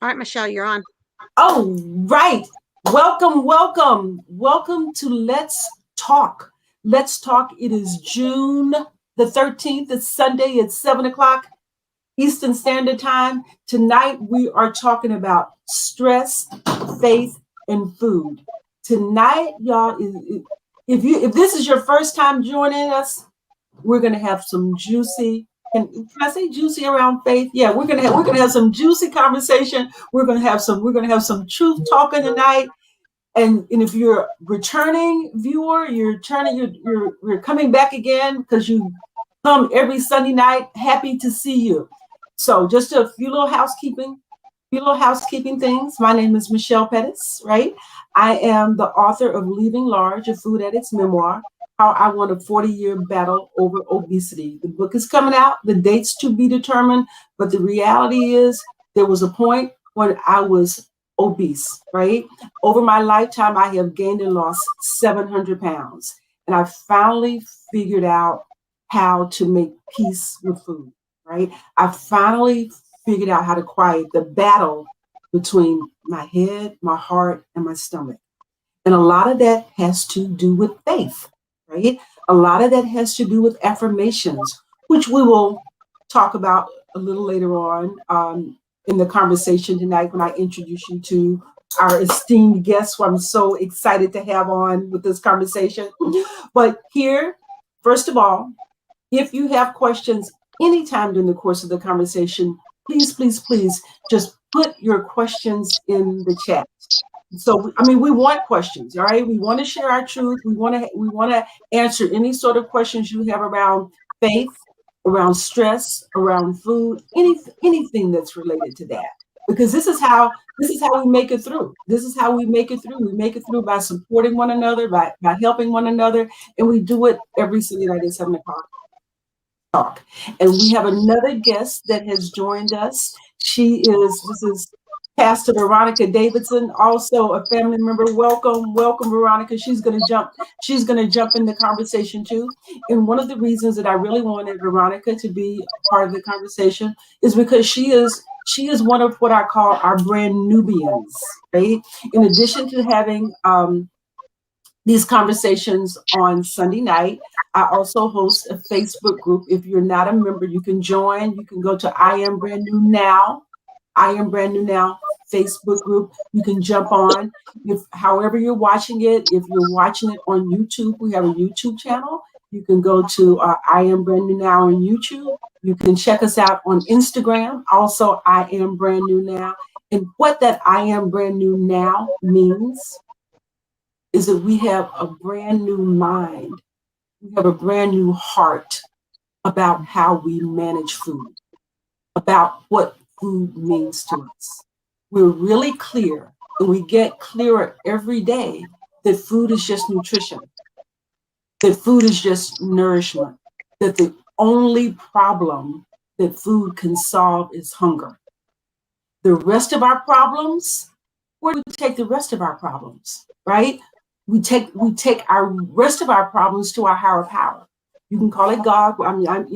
All right, Michelle, you're on. Oh, right. Welcome to Let's Talk. Let's Talk. It is June the 13th. It's Sunday. It's 7 o'clock Eastern Standard Time. Tonight we are talking about stress, faith, and food. Tonight, y'all, if this is your first time joining us, we're gonna have some juicy. And can I say juicy around faith? Yeah, we're gonna have some juicy conversation. We're gonna have some truth talking tonight. And if you're a returning viewer, you're coming back again because you come every Sunday night. Happy to see you. So just a few little housekeeping things. My name is Michelle Petties, right? I am the author of Leaving Large, a food addict's memoir, how I won a 40-year battle over obesity. The book is coming out, the date's to be determined, but the reality is there was a point when I was obese, right? Over my lifetime, I have gained and lost 700 pounds. And I finally figured out how to make peace with food, right? I finally figured out how to quiet the battle between my head, my heart, and my stomach. And a lot of that has to do with faith, right? A lot of that has to do with affirmations, which we will talk about a little later on in the conversation tonight when I introduce you to our esteemed guests who I'm so excited to have on with this conversation. But here, first of all, if you have questions anytime during the course of the conversation, please just put your questions in the chat. So, I mean, we want questions, all right? We want to share our truth. We want to answer any sort of questions you have around faith, around stress, around food, anything that's related to that. Because this is how we make it through. This is how we make it through. We make it through by supporting one another, by helping one another, and we do it every Sunday night at 7 o'clock. Talk. And we have another guest that has joined us. This is Pastor Veronica Davidson, also a family member. Welcome, Veronica. She's gonna jump in the conversation too. And one of the reasons that I really wanted Veronica to be a part of the conversation is because she is one of what I call our brand Nubians, right? In addition to having these conversations on Sunday night, I also host a Facebook group. If you're not a member, you can join. You can go to I Am Brand New Now Facebook group. You can jump on. If however you're watching it, if you're watching it on YouTube, we have a YouTube channel. You can go to I Am Brand New Now on YouTube. You can check us out on Instagram. Also, I Am Brand New Now. And what that I Am Brand New Now means is that we have a brand new mind. We have a brand new heart about how we manage food, about what food means to us. We're really clear, and we get clearer every day that food is just nutrition, that food is just nourishment, that the only problem that food can solve is hunger. The rest of our problems, where do we take the rest of our problems, right? We take our rest of our problems to our higher power. You can call it God. I mean, I'm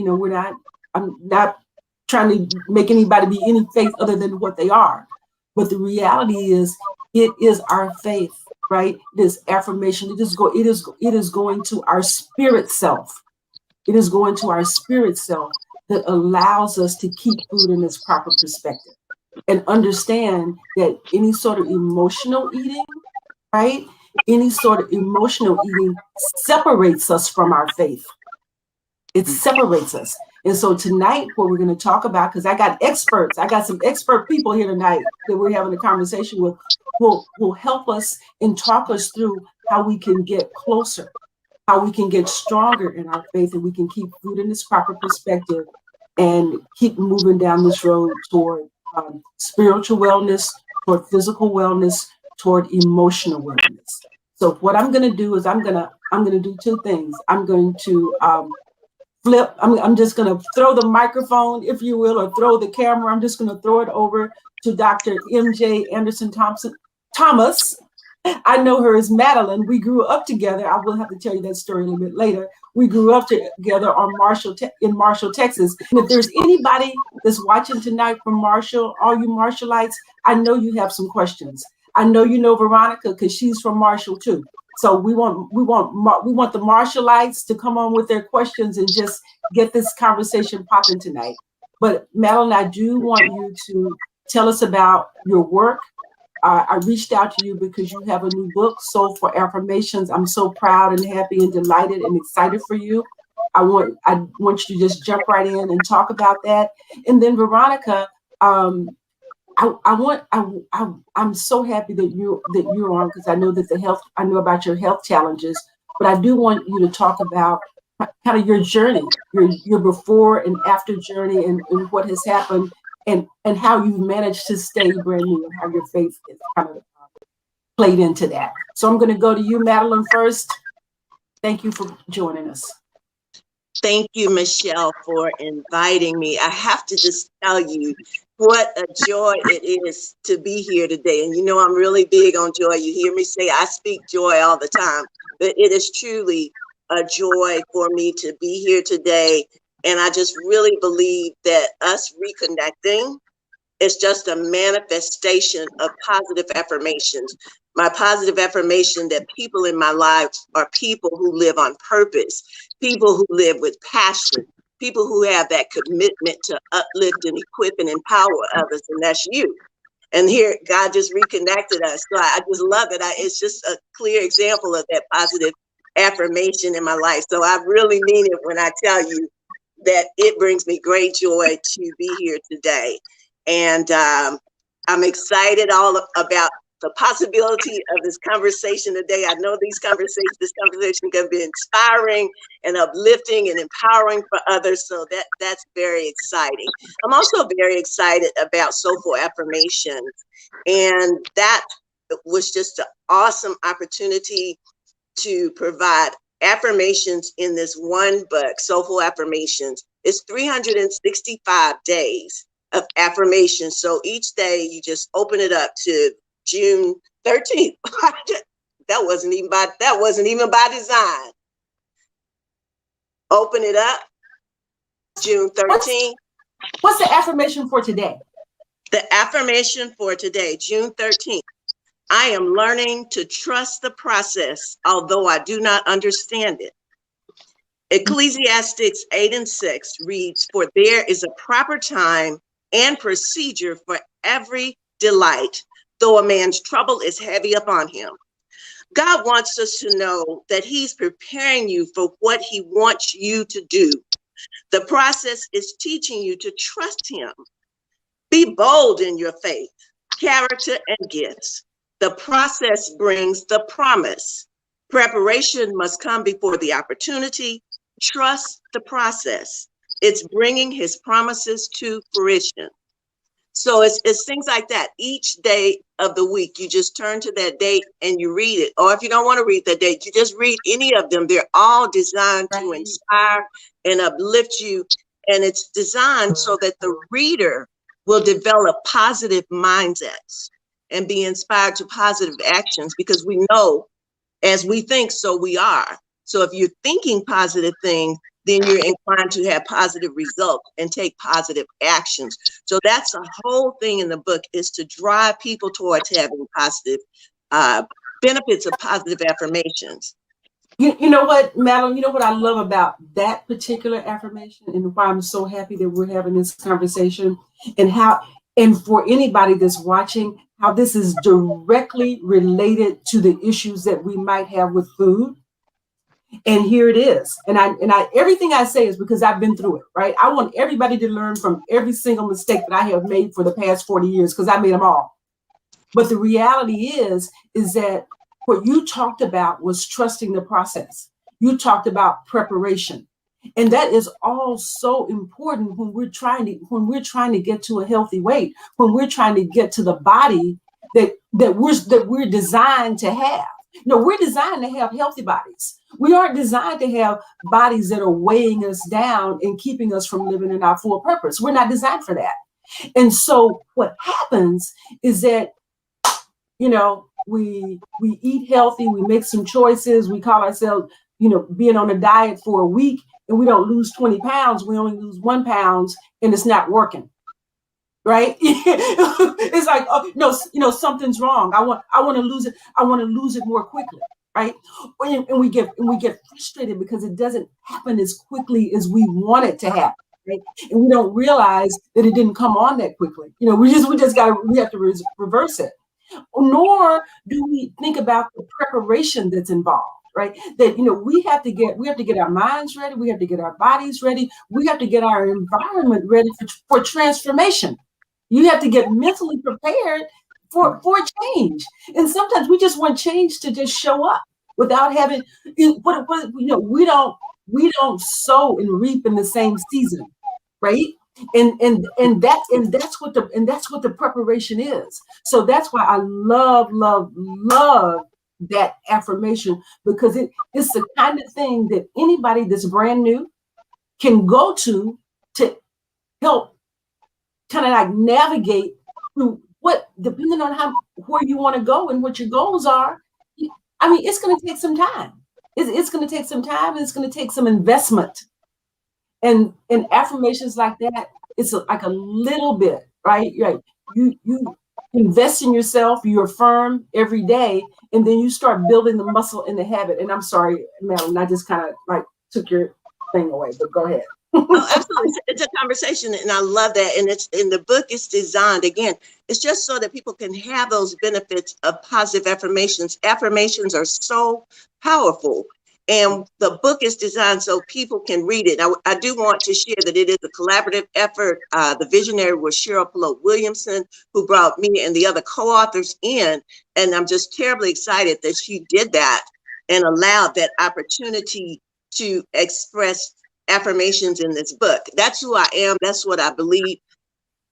not trying to make anybody be any faith other than what they are. But the reality is, it is our faith, right? It is affirmation. It is going to our spirit self. It is going to our spirit self that allows us to keep food in its proper perspective and understand that any sort of emotional eating, right? Any sort of emotional eating separates us from our faith. It separates us. And so tonight, what we're going to talk about, because I got some expert people here tonight that we're having a conversation with, will help us and talk us through how we can get closer, how we can get stronger in our faith, and we can keep food in its proper perspective and keep moving down this road toward spiritual wellness, toward physical wellness, toward emotional wellness. So what I'm going to do is I'm going to do two things. I'm going to flip. I'm just going to throw the microphone, if you will, or throw the camera. I'm just going to throw it over to Dr. MJ Anderson Thomas. I know her as Madeline. We grew up together. I will have to tell you that story a little bit later. We grew up together on in Marshall, Texas. And if there's anybody that's watching tonight from Marshall, all you Marshallites, I know you have some questions. I know you know Veronica because she's from Marshall too. So we want the Marshallites to come on with their questions and just get this conversation popping tonight. But Madeline, I do want you to tell us about your work. I reached out to you because you have a new book, Soulful Affirmations. I'm so proud and happy and delighted and excited for you. I want you to just jump right in and talk about that. And then Veronica, I'm so happy that you're on, because I know that I know about your health challenges, but I do want you to talk about kind of your journey, your before and after journey, and what has happened, and how you've managed to stay brand new, and how your faith is kind of played into that. So I'm going to go to you, Madeline, first. Thank you for joining us. Thank you, Michelle, for inviting me. I have to just tell you what a joy it is to be here today. And you know, I'm really big on joy. You hear me say I speak joy all the time, but it is truly a joy for me to be here today. And I just really believe that us reconnecting is just a manifestation of positive affirmations. My positive affirmation that people in my life are people who live on purpose, people who live with passion, people who have that commitment to uplift and equip and empower others, and that's you. And here, God just reconnected us. So I just love it. It's just a clear example of that positive affirmation in my life. So I really mean it when I tell you that it brings me great joy to be here today. And I'm excited about the possibility of this conversation today. I know this conversation can be inspiring and uplifting and empowering for others. So that's very exciting. I'm also very excited about Soulful Affirmations. And that was just an awesome opportunity to provide affirmations in this one book, Soulful Affirmations. It's 365 days of affirmations. So each day you just open it up to June 13th. That wasn't even by design. Open it up, June 13th. What's the affirmation for today? The affirmation for today, June 13th. I am learning to trust the process, although I do not understand it. Ecclesiastes 8:6 reads, "For there is a proper time and procedure for every delight, though a man's trouble is heavy upon him." God wants us to know that he's preparing you for what he wants you to do. The process is teaching you to trust him. Be bold in your faith, character, and gifts. The process brings the promise. Preparation must come before the opportunity. Trust the process. It's bringing his promises to fruition. So it's things like that. Each day of the week, you just turn to that date and you read it. Or if you don't want to read that date, you just read any of them. They're all designed to inspire and uplift you. And it's designed so that the reader will develop positive mindsets and be inspired to positive actions, because we know as we think, so we are. So if you're thinking positive things, then you're inclined to have positive results and take positive actions. So that's the whole thing in the book, is to drive people towards having positive benefits of positive affirmations. You know what, Madeline, you know what I love about that particular affirmation, and why I'm so happy that we're having this conversation, and for anybody that's watching, how this is directly related to the issues that we might have with food. And here it is. And I everything I say is because I've been through it, right? I want everybody to learn from every single mistake that I have made for the past 40 years, because I made them all. But the reality is that what you talked about was trusting the process. You talked about preparation. And that is all so important when we're trying to get to a healthy weight, when we're trying to get to the body that we're designed to have. No, we're designed to have healthy bodies. We aren't designed to have bodies that are weighing us down and keeping us from living in our full purpose. We're not designed for that. And so what happens is that, you know, we eat healthy, we make some choices, we call ourselves being on a diet for a week and we don't lose 20 pounds, we only lose 1 pound and it's not working. Right? It's like, oh, no, something's wrong. I want to lose it. I want to lose it more quickly. Right? And we get frustrated because it doesn't happen as quickly as we want it to happen. Right? And we don't realize that it didn't come on that quickly. We have to reverse it. Nor do we think about the preparation that's involved. Right? That we have to get our minds ready, we have to get our bodies ready, we have to get our environment ready for transformation. You have to get mentally prepared for change. And sometimes we just want change to just show up without having we don't sow and reap in the same season, right? And that's what the preparation is. So that's why I love that affirmation, because it's the kind of thing that anybody that's brand new can go to help kind of like navigate through depending on where you want to go and what your goals are. I mean, it's going to take some time. It's going to take some time, and it's going to take some investment. And affirmations like that, it's like a little bit, right? You invest in yourself, you affirm every day, and then you start building the muscle and the habit. And I'm sorry, Madeline, I just kind of like took your thing away, but go ahead. Oh, absolutely. It's a conversation, and I love that. And it's in the book, it's designed, again, it's just so that people can have those benefits of positive affirmations. Affirmations are so powerful. And the book is designed so people can read it. I do want to share that it is a collaborative effort. The visionary was Cheryl Pillow Williamson, who brought me and the other co-authors in. And I'm just terribly excited that she did that and allowed that opportunity to express affirmations in this book. That's who I am. That's what I believe.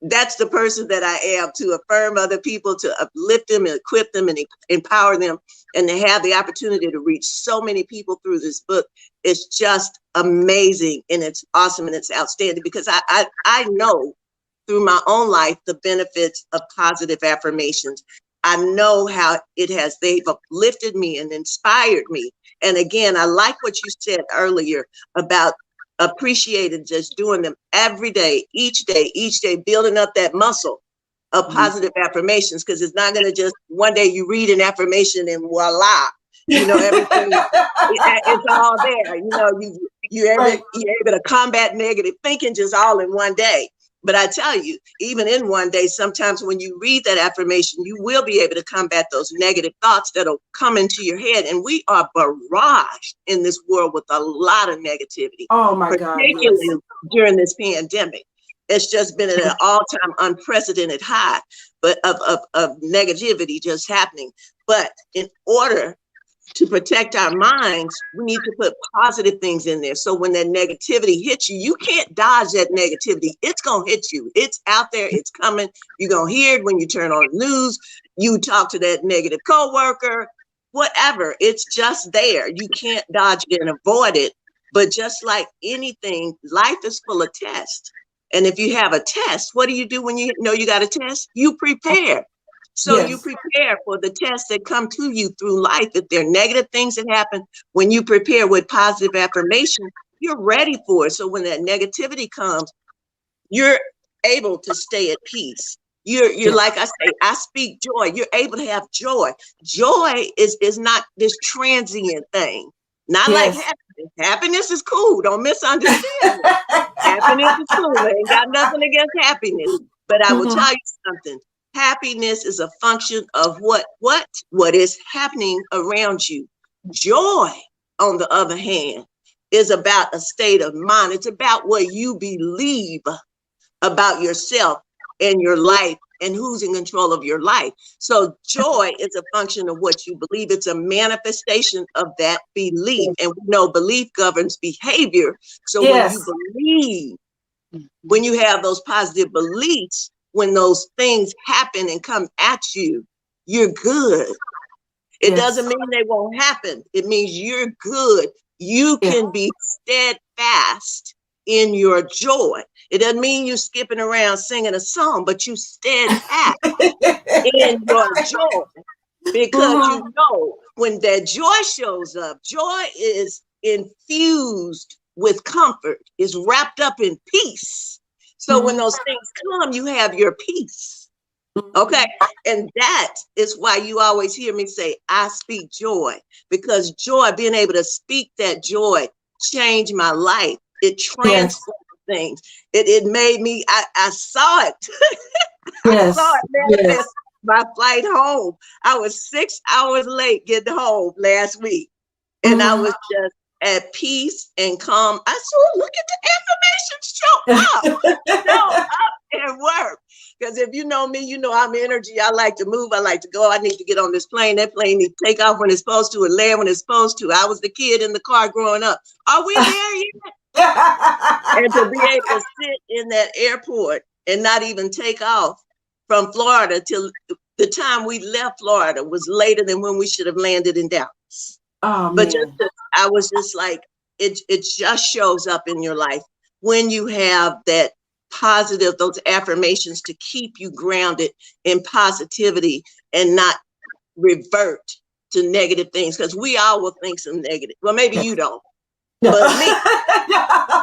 That's the person that I am, to affirm other people, to uplift them and equip them and empower them, and to have the opportunity to reach so many people through this book. It's just amazing, and it's awesome, and it's outstanding, because I know through my own life the benefits of positive affirmations. I know how they've uplifted me and inspired me. And again, I like what you said earlier about appreciated just doing them every day, each day, building up that muscle of positive affirmations, because it's not going to just one day you read an affirmation and voila, everything it's all there. You're able to combat negative thinking just all in one day. But I tell you, even in one day, sometimes when you read that affirmation, you will be able to combat those negative thoughts that'll come into your head. And we are barraged in this world with a lot of negativity. Oh my God! Particularly during this pandemic, it's just been at an all-time unprecedented high, but of negativity just happening. But in order to protect our minds, we need to put positive things in there. So when that negativity hits you, you can't dodge that negativity. It's going to hit you. It's out there. It's coming. You're going to hear it when you turn on the news. You talk to that negative coworker, whatever. It's just there. You can't dodge it and avoid it. But just like anything, life is full of tests. And if you have a test, what do you do when you know you got a test? You prepare. So you prepare for the tests that come to you through life. If there are negative things that happen, when you prepare with positive affirmation, you're ready for it. So when that negativity comes, you're able to stay at peace. You're like I say, I speak joy. You're able to have joy. Joy is not this transient thing. Not like happiness. Happiness is cool. Don't misunderstand. Happiness is cool. I ain't got nothing against happiness. But I will tell you something. Happiness is a function of what is happening around you. Joy, on the other hand, is about a state of mind. It's about what you believe about yourself and your life and who's in control of your life. So joy is a function of what you believe. It's a manifestation of that belief. And we know belief governs behavior. So when you believe, when you have those positive beliefs, when those things happen and come at you, you're good. It doesn't mean they won't happen. It means you're good. You can be steadfast in your joy. It doesn't mean you skipping around singing a song, but you steadfast in your joy. Because you know when that joy shows up, joy is infused with comfort. It's wrapped up in peace. So when those things come, you have your peace. Okay. And that is why you always hear me say, I speak joy, because joy, being able to speak that joy, changed my life. It transformed things. It made me, I saw it. I saw it manifest my flight home. I was 6 hours late getting home last week. And I was just at peace and calm. I saw, look at the affirmations show up and work. Because if you know me, you know I'm energy. I like to move. I like to go. I need to get on this plane. That plane needs to take off when it's supposed to and land when it's supposed to. I was the kid in the car growing up. Are we there yet? And to be able to sit in that airport and not even take off from Florida till the time we left Florida was later than when we should have landed in Dallas. But I was just like, it just shows up in your life when you have that positive, those affirmations to keep you grounded in positivity and not revert to negative things. Because we all will think some negative. Well, maybe you don't. But me,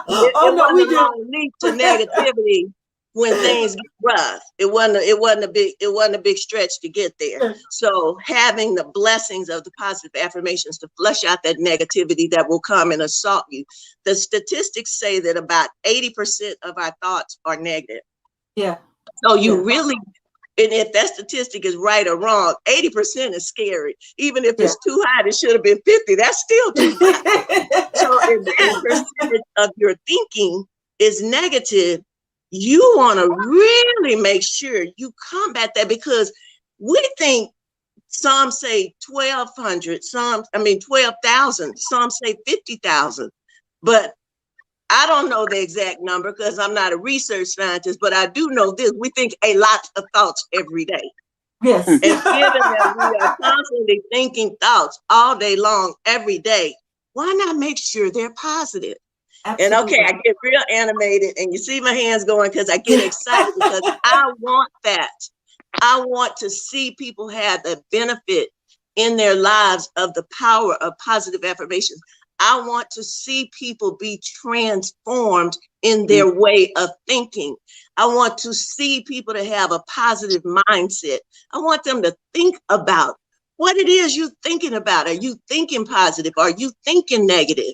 it wasn't a long leap to negativity when things get rough. It wasn't a big stretch to get there. So having the blessings of the positive affirmations to flush out that negativity that will come and assault you. The statistics say that about 80% of our thoughts are negative. Yeah. So you really, and if that statistic is right or wrong, 80% is scary. Even if it's too high, it should have been 50. That's still too high. So if that percentage of your thinking is negative, you want to really make sure you combat that, because we think some say 1,200, 12,000, some say 50,000, but I don't know the exact number because I'm not a research scientist, but I do know this. We think a lot of thoughts every day. Yes. And given that we are constantly thinking thoughts all day long, every day, why not make sure they're positive? Absolutely. And okay, I get real animated and you see my hands going because I get excited because I want that. I want to see people have the benefit in their lives of the power of positive affirmations. I want to see people be transformed in their way of thinking. I want to see people to have a positive mindset. I want them to think about what it is you're thinking about. Are you thinking positive? Are you thinking negative?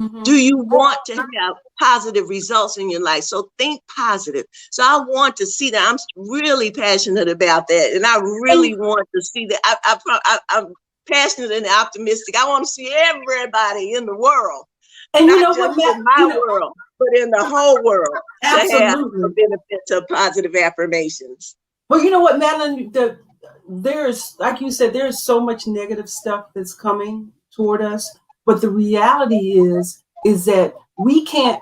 Mm-hmm. Do you want to have positive results in your life? So think positive. So I want to see that. I'm really passionate about that. And I really want to see that. I'm passionate and optimistic. I want to see everybody in the world. And not you know just what, in my world, but in the whole world. Absolutely. To have the benefits of positive affirmations. Well, you know what, Madeline, there's, like you said, there's so much negative stuff that's coming toward us. But the reality is that we can't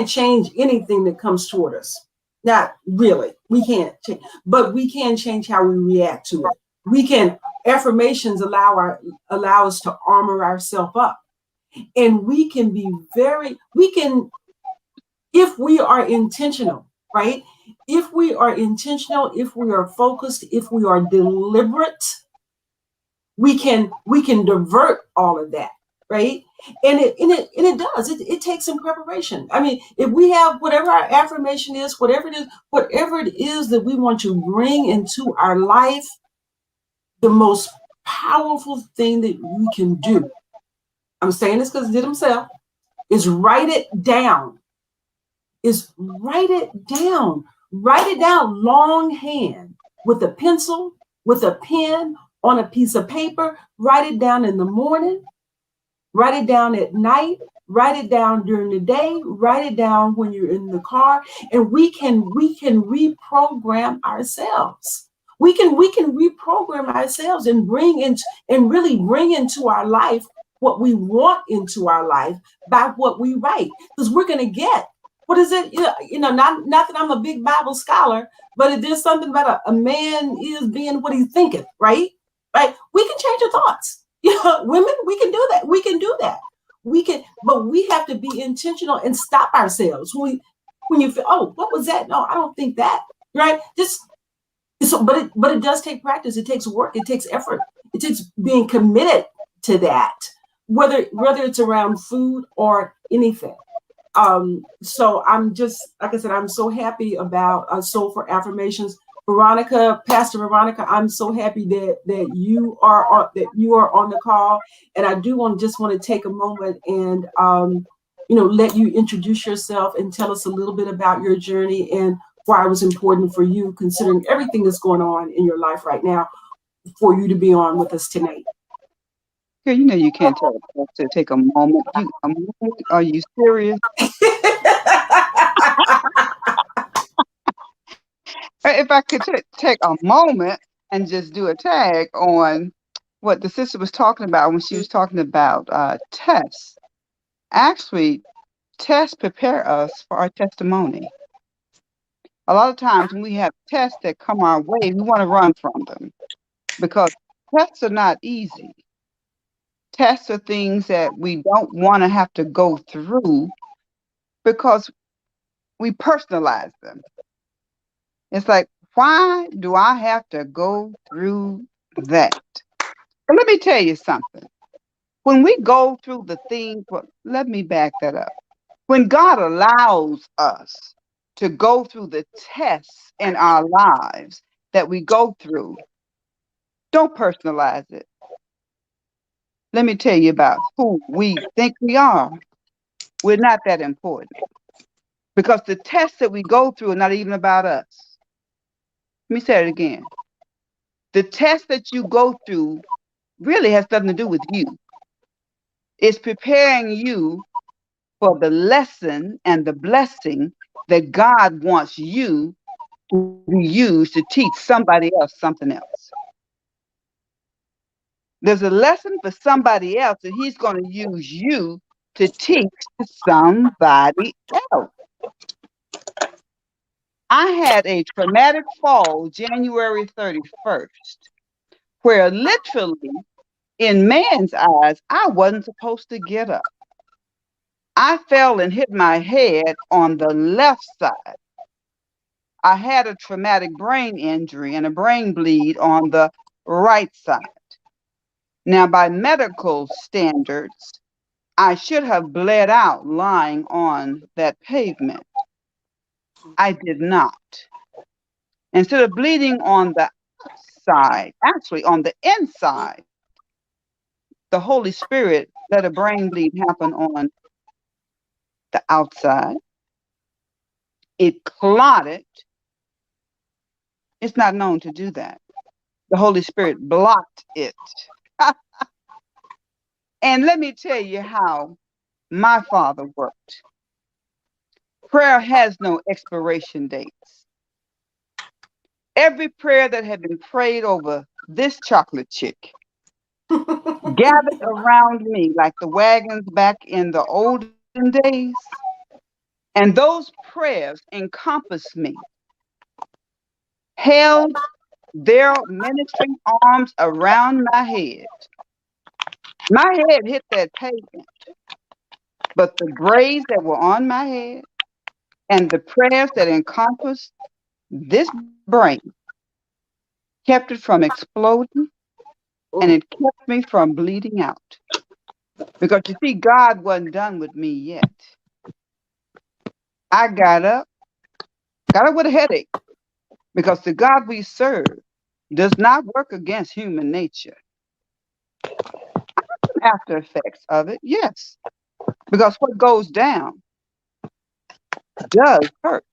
change anything that comes toward us. Not really. We can't change, but we can change how we react to it. Affirmations allow us to armor ourselves up. And we can, if we are intentional, right? If we are intentional, if we are focused, if we are deliberate, we can divert all of that. Right. And it does. It takes some preparation. I mean, if we have whatever our affirmation is, whatever it is that we want to bring into our life, the most powerful thing that we can do, I'm saying this because he did himself, is write it down. Write it down longhand with a pencil, with a pen, on a piece of paper. Write it down in the morning. Write it down at night, write it down during the day, write it down when you're in the car, and we can reprogram ourselves. We can reprogram ourselves and really bring into our life what we want into our life by what we write. Because we're gonna get, what is it? Not that I'm a big Bible scholar, but if there's something about a man is being what he's thinking, right? Right? We can change our thoughts. Women, we can do that. We can do that. But we have to be intentional and stop ourselves when you feel, oh, what was that? No, I don't think that. Right? But it does take practice. It takes work. It takes effort. It takes being committed to that. whether it's around food or anything. So I'm just, like I said, I'm so happy about Soulful Affirmations. Veronica, Pastor Veronica, I'm so happy that you are on the call, and I do want to take a moment and let you introduce yourself and tell us a little bit about your journey and why it was important for you, considering everything that's going on in your life right now, for you to be on with us tonight. Girl, you know you can't tell us to take a moment. A moment? Are you serious? If I could take a moment and just do a tag on what the sister was talking about when she was talking about tests. Actually, tests prepare us for our testimony. A lot of times when we have tests that come our way, we want to run from them because tests are not easy. Tests are things that we don't want to have to go through because we personalize them. It's like, why do I have to go through that? But let me tell you something. When we go through the things, well, let me back that up. When God allows us to go through the tests in our lives that we go through, don't personalize it. Let me tell you about who we think we are. We're not that important because the tests that we go through are not even about us. Let me say it again. The test that you go through really has nothing to do with you. It's preparing you for the lesson and the blessing that God wants you to use to teach somebody else something else. There's a lesson for somebody else that he's going to use you to teach to somebody else. I had a traumatic fall January 31st, where literally, in man's eyes, I wasn't supposed to get up. I fell and hit my head on the left side. I had a traumatic brain injury and a brain bleed on the right side. Now, by medical standards, I should have bled out lying on that pavement. I did not. Instead of bleeding on the outside, actually on the inside, the Holy Spirit let a brain bleed happen on the outside. It clotted. It's not known to do that. The Holy Spirit blocked it. And let me tell you how my Father worked. Prayer has no expiration dates. Every prayer that had been prayed over this chocolate chick gathered around me like the wagons back in the olden days. And those prayers encompassed me, held their ministering arms around my head. My head hit that pavement, but the braids that were on my head and the prayers that encompassed this brain kept it from exploding and it kept me from bleeding out. Because you see, God wasn't done with me yet. I got up with a headache because the God we serve does not work against human nature. After effects of it, yes, because what goes down does hurt.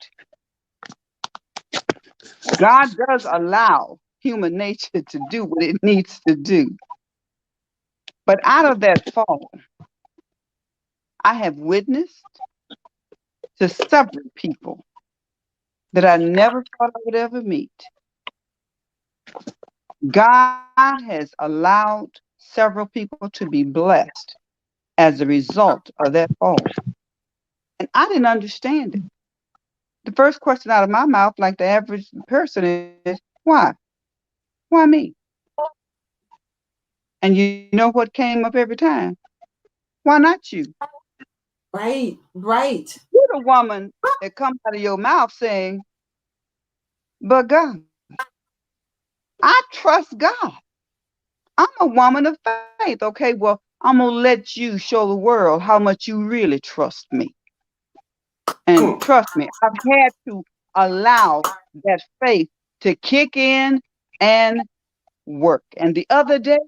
God does allow human nature to do what it needs to do. But out of that fall, I have witnessed to several people that I never thought I would ever meet. God has allowed several people to be blessed as a result of that fall. And I didn't understand it. The first question out of my mouth, like the average person, is why? Why me? And you know what came up every time? Why not you? Right, right. You're the woman that comes out of your mouth saying, but God, I trust God. I'm a woman of faith. Okay, well, I'm going to let you show the world how much you really trust me. And trust me, I've had to allow that faith to kick in and work. And the other day,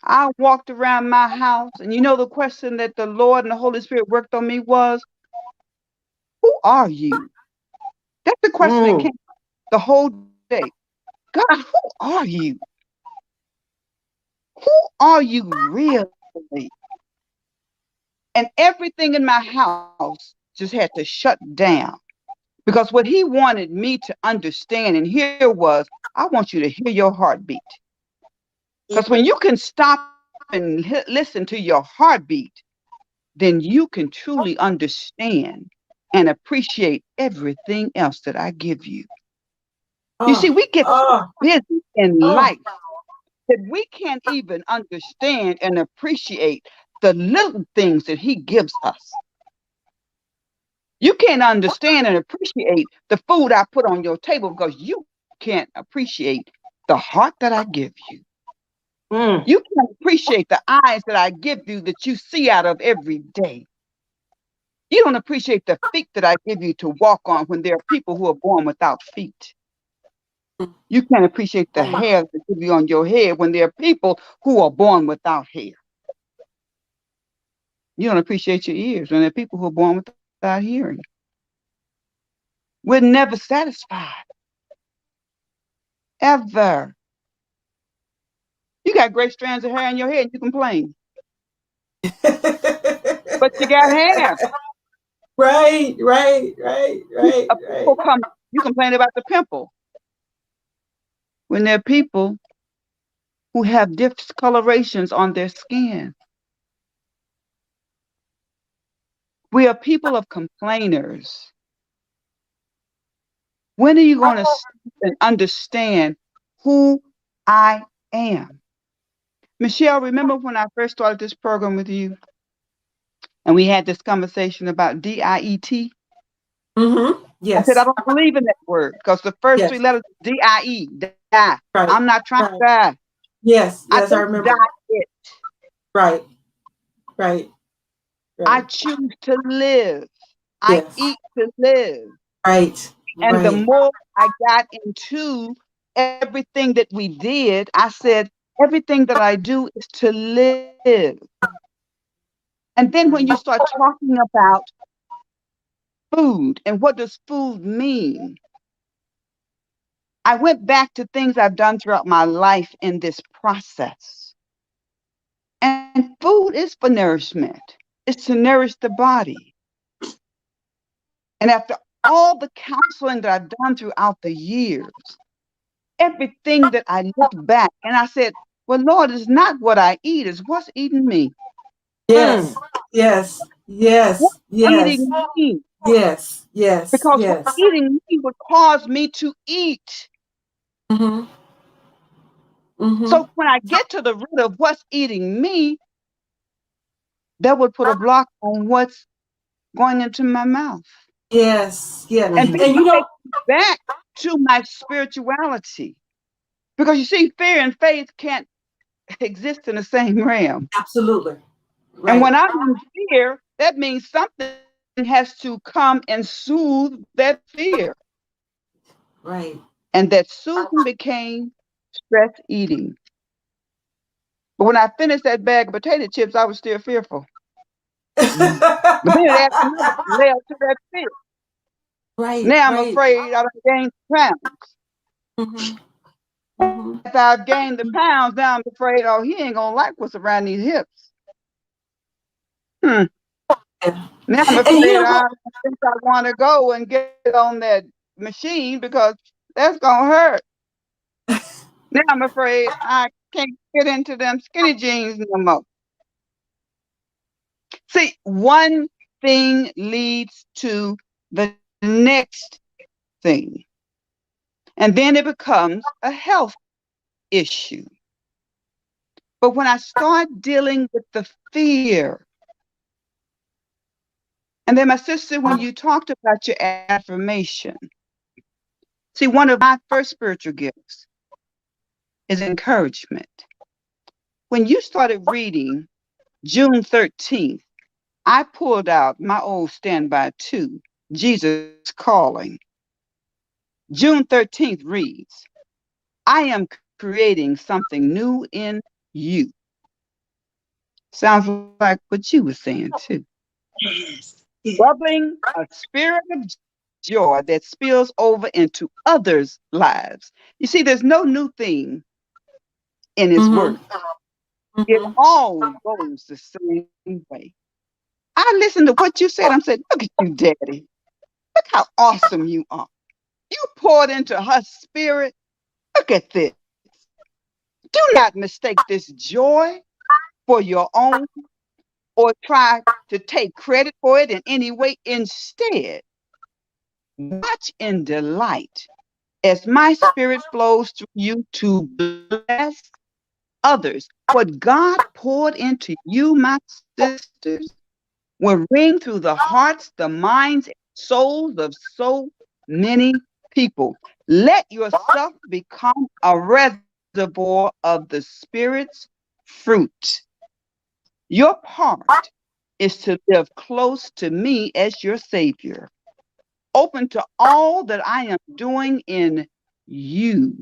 I walked around my house, and you know, the question that the Lord and the Holy Spirit worked on me was, who are you? That's the question that came the whole day. God, who are you? Who are you really? And everything in my house just had to shut down. Because what he wanted me to understand and hear was, I want you to hear your heartbeat. Because when you can stop and listen to your heartbeat, then you can truly understand and appreciate everything else that I give you. You see, we get so busy in life that we can't even understand and appreciate the little things that he gives us. You can't understand and appreciate the food I put on your table because you can't appreciate the heart that I give you. You can't appreciate the eyes that I give you that you see out of every day. You don't appreciate the feet that I give you to walk on when there are people who are born without feet. You can't appreciate the hair that give you on your head when there are people who are born without hair. You don't appreciate your ears when there are people who are born without hearing. We're never satisfied. Ever. You got great strands of hair in your head and you complain. But you got hair. Right. People come, you complain about the pimple. When there are people who have discolorations on their skin. We are people of complainers. When are you going to stop and understand who I am? Michelle, remember when I first started this program with you and we had this conversation about DIET? I said, I Yes. don't believe in that word because the first three letters DIE, die. Right. I'm not trying to die. Yes. I I don't remember. die it. Right. I choose to live. I Yes. eat to live. Right. And the more I got into everything that we did, I said, everything that I do is to live. And then when you start talking about food and what does food mean, I went back to things I've done throughout my life in this process. And food is for nourishment. It's to nourish the body. And after all the counseling that I've done throughout the years, everything that I looked back and I said, well, Lord, it's not what I eat, it's what's eating me. Yes. What's eating me? Because what's eating me would cause me to eat. So when I get to the root of what's eating me, that would put a block on what's going into my mouth. Yes. And then it takes me back to my spirituality. Because you see, fear and faith can't exist in the same realm. Absolutely. Right. And when I'm in fear, that means something has to come and soothe that fear. Right. And that soothing became stress eating. But when I finished that bag of potato chips, I was still fearful. But then it added another layer to that fear. Now I'm afraid I don't gain pounds. After I've gained the pounds, now I'm afraid, oh, he ain't gonna like what's around these hips. Now I'm afraid I don't think I want to go and get on that machine because that's gonna hurt. Now I'm afraid I can't get into them skinny jeans no more. See, one thing leads to the next thing. And then it becomes a health issue. But when I start dealing with the fear, and then my sister, when you talked about your affirmation, see, one of my first spiritual gifts is encouragement. When you started reading June 13th, I pulled out my old standby 2, Jesus Calling. June 13th reads, I am creating something new in you. Sounds like what you were saying too. Yes. Yes. Bubbling a spirit of joy that spills over into others' lives. You see, there's no new thing in his word. Mm-hmm. It Mm-hmm. all goes the same way. I listened to what you said. I'm saying, look at you, Daddy. Look how awesome you are. You poured into her spirit. Look at this. Do not mistake this joy for your own or try to take credit for it in any way. Instead, watch in delight as my spirit flows through you to bless others. What God poured into you, my sisters, will ring through the hearts, the minds, and souls of so many people. Let yourself become a reservoir of the Spirit's fruit. Your part is to live close to me as your Savior, open to all that I am doing in you.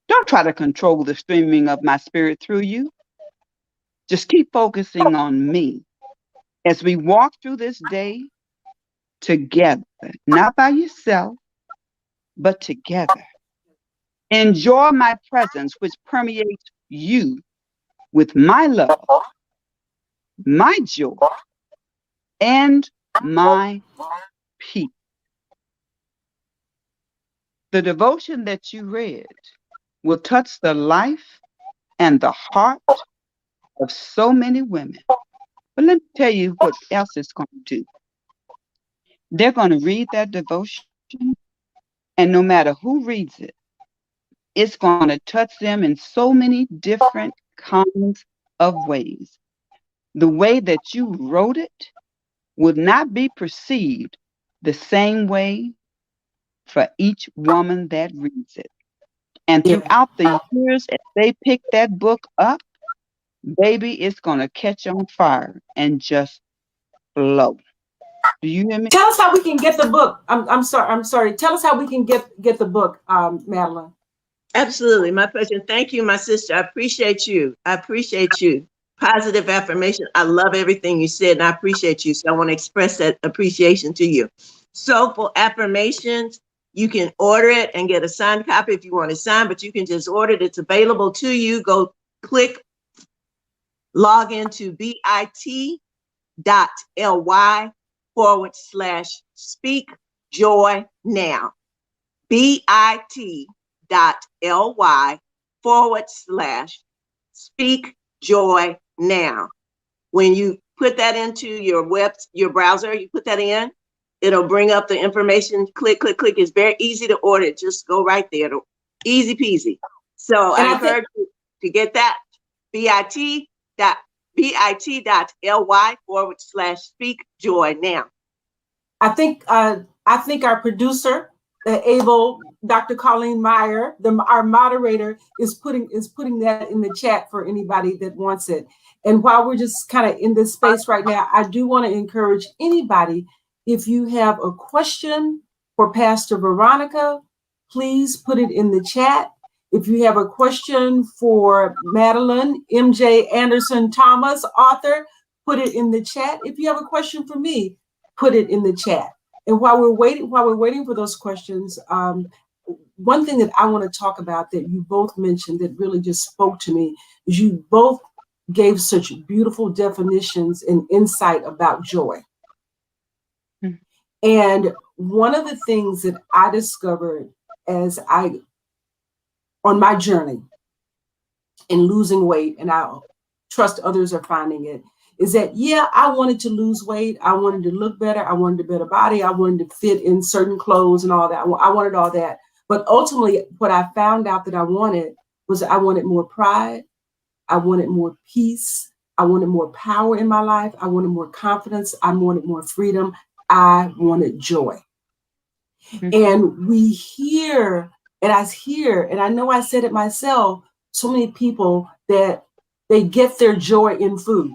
Don't try to control the streaming of my spirit through you. Just keep focusing on me as we walk through this day together, not by yourself, but together. Enjoy my presence, which permeates you with my love, my joy, and my peace. The devotion that you read will touch the life and the heart of so many women. But let me tell you what else it's going to do. They're going to read that devotion, and no matter who reads it, it's going to touch them in so many different kinds of ways. The way that you wrote it would not be perceived the same way for each woman that reads it. And Yeah. throughout the years, as they pick that book up, baby, it's going to catch on fire and just flow. Do you hear me? Tell us how we can get the book. I'm sorry. I'm sorry. Tell us how we can get the book, Madeline. Absolutely. My pleasure. Thank you, my sister. I appreciate you. I appreciate you. Positive affirmation. I love everything you said, and I appreciate you. So I want to express that appreciation to you. Soulful Affirmations. You can order it and get a signed copy if you want to sign, but you can just order it. It's available to you. Go click, log into bit.ly /speak joy now. bit.ly /speak joy now. When you put that into your browser, you put that in, it'll bring up the information. Click, click, click. It's very easy to order. Just go right there. Easy peasy. So And I I think encourage you to get that. bit.ly /speak joy now. I think our producer, able Dr. Colleen Meyer, our moderator, is putting that in the chat for anybody that wants it. And while we're just kind of in this space right now, I do want to encourage anybody, if you have a question for Pastor Veronica, please put it in the chat. If you have a question for Madeline MJ Anderson Thomas, author, put it in the chat. If you have a question for me, put it in the chat. And while we're waiting for those questions, one thing that I want to talk about that you both mentioned that really just spoke to me is you both gave such beautiful definitions and insight about joy. Mm-hmm. And one of the things that I discovered on my journey in losing weight, and I trust others are finding it, is that, yeah, I wanted to lose weight. I wanted to look better. I wanted a better body. I wanted to fit in certain clothes and all that. I wanted all that. But ultimately, what I found out that I wanted was I wanted more pride. I wanted more peace. I wanted more power in my life. I wanted more confidence. I wanted more freedom. I wanted joy. Mm-hmm. And and I know I said it myself, so many people that They get their joy in food.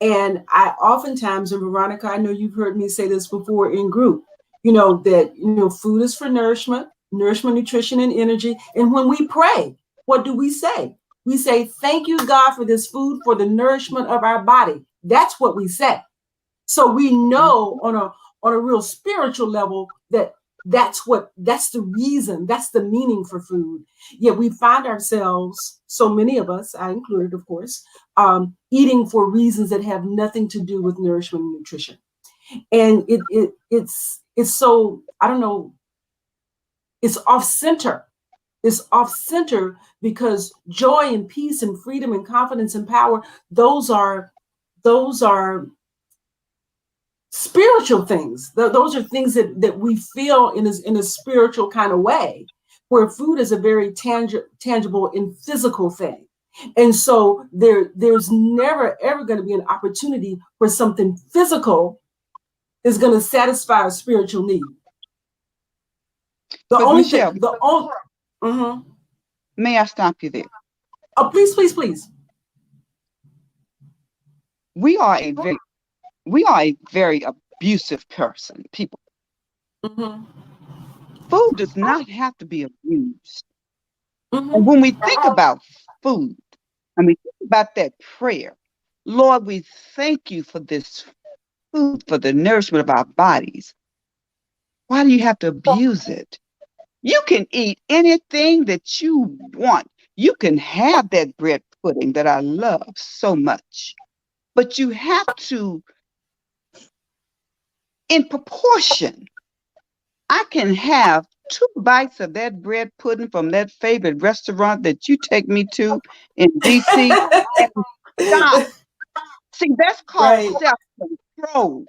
And I oftentimes, and Veronica, I know you've heard me say this before in group, that food is for nourishment, nutrition, and energy. And when we pray, what do we say? We say, thank you, God, for this food, for the nourishment of our body. That's what we say. So we know on a real spiritual level that's the reason, that's the meaning for food. Yet we find ourselves, so many of us, I included, of course, eating for reasons that have nothing to do with nourishment and nutrition. And it's so, I don't know, it's off center. It's off center because joy and peace and freedom and confidence and power, those are spiritual things. Those are things that we feel in a spiritual kind of way, where food is a very tangible and physical thing. And so there's never, ever going to be an opportunity where something physical is going to satisfy a spiritual need. Michelle, Mm-hmm. May I stop you there? Oh, please, please, please. We are a very abusive people. Mm-hmm. Food does not have to be abused. Mm-hmm. And when we think about food, and we think about that prayer, Lord, we thank you for this food, for the nourishment of our bodies. Why do you have to abuse it? You can eat anything that you want. You can have that bread pudding that I love so much, but you have to, in proportion. I can have 2 bites of that bread pudding from that favorite restaurant that you take me to in DC and stop. See, that's called Right. self-control.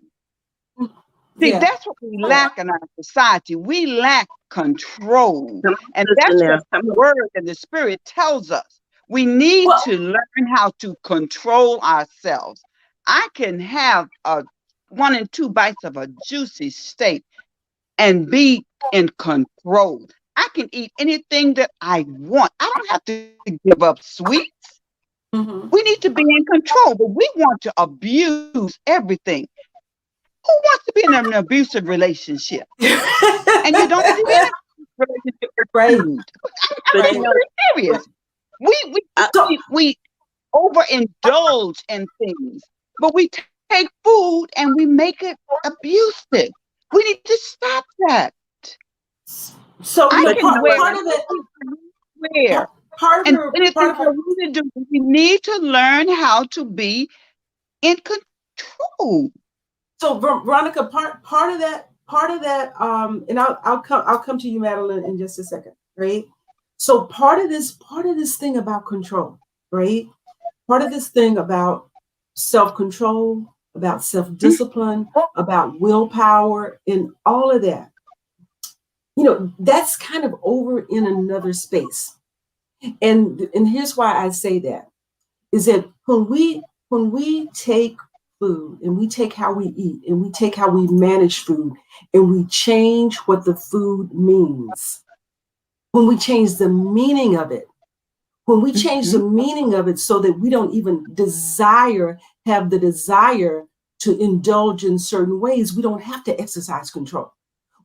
See, Yeah. that's what we lack in our society. We lack control. And Listen that's now. what the word and the spirit tells us. We need Well, to learn how to control ourselves. I can have 1 and 2 bites of a juicy steak and be in control. I can eat anything that I want. I don't have to give up sweets. mm-hmm. We need to be in control, but we want to abuse everything. Who wants to be in an abusive relationship? And you don't want to be in a relationship with Right. food. Right. I'm very serious. We overindulge in things, but we take food and we make it abusive. We need to stop that. So I can wear part of it, wear. part And of anything part of I want to do, we need to learn how to be in control. So Veronica, part of that, and I'll come to you, Madeline, in just a second, right? So part of this thing about control, right? Part of this thing about self-control, about self-discipline, about willpower, and all of that, that's kind of over in another space. And here's why I say that, is that when we take food and we take how we eat and we take how we manage food and we change what the food means, when we change the meaning of it, when we change the meaning of it so that we don't even have the desire to indulge in certain ways, we don't have to exercise control.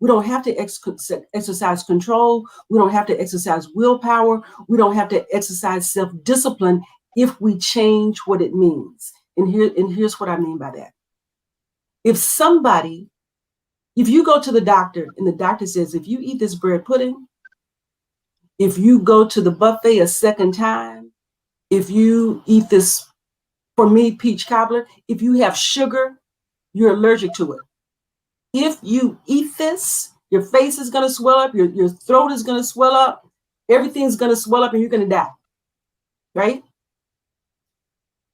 We don't have to exercise control. We don't have to exercise willpower. We don't have to exercise self-discipline if we change what it means. And here's what I mean by that. If you go to the doctor and the doctor says, if you eat this bread pudding, if you go to the buffet a second time, if you eat this, for me, peach cobbler, if you have sugar, you're allergic to it. If you eat this, your face is going to swell up, your throat is going to swell up, everything's going to swell up and you're going to die, right?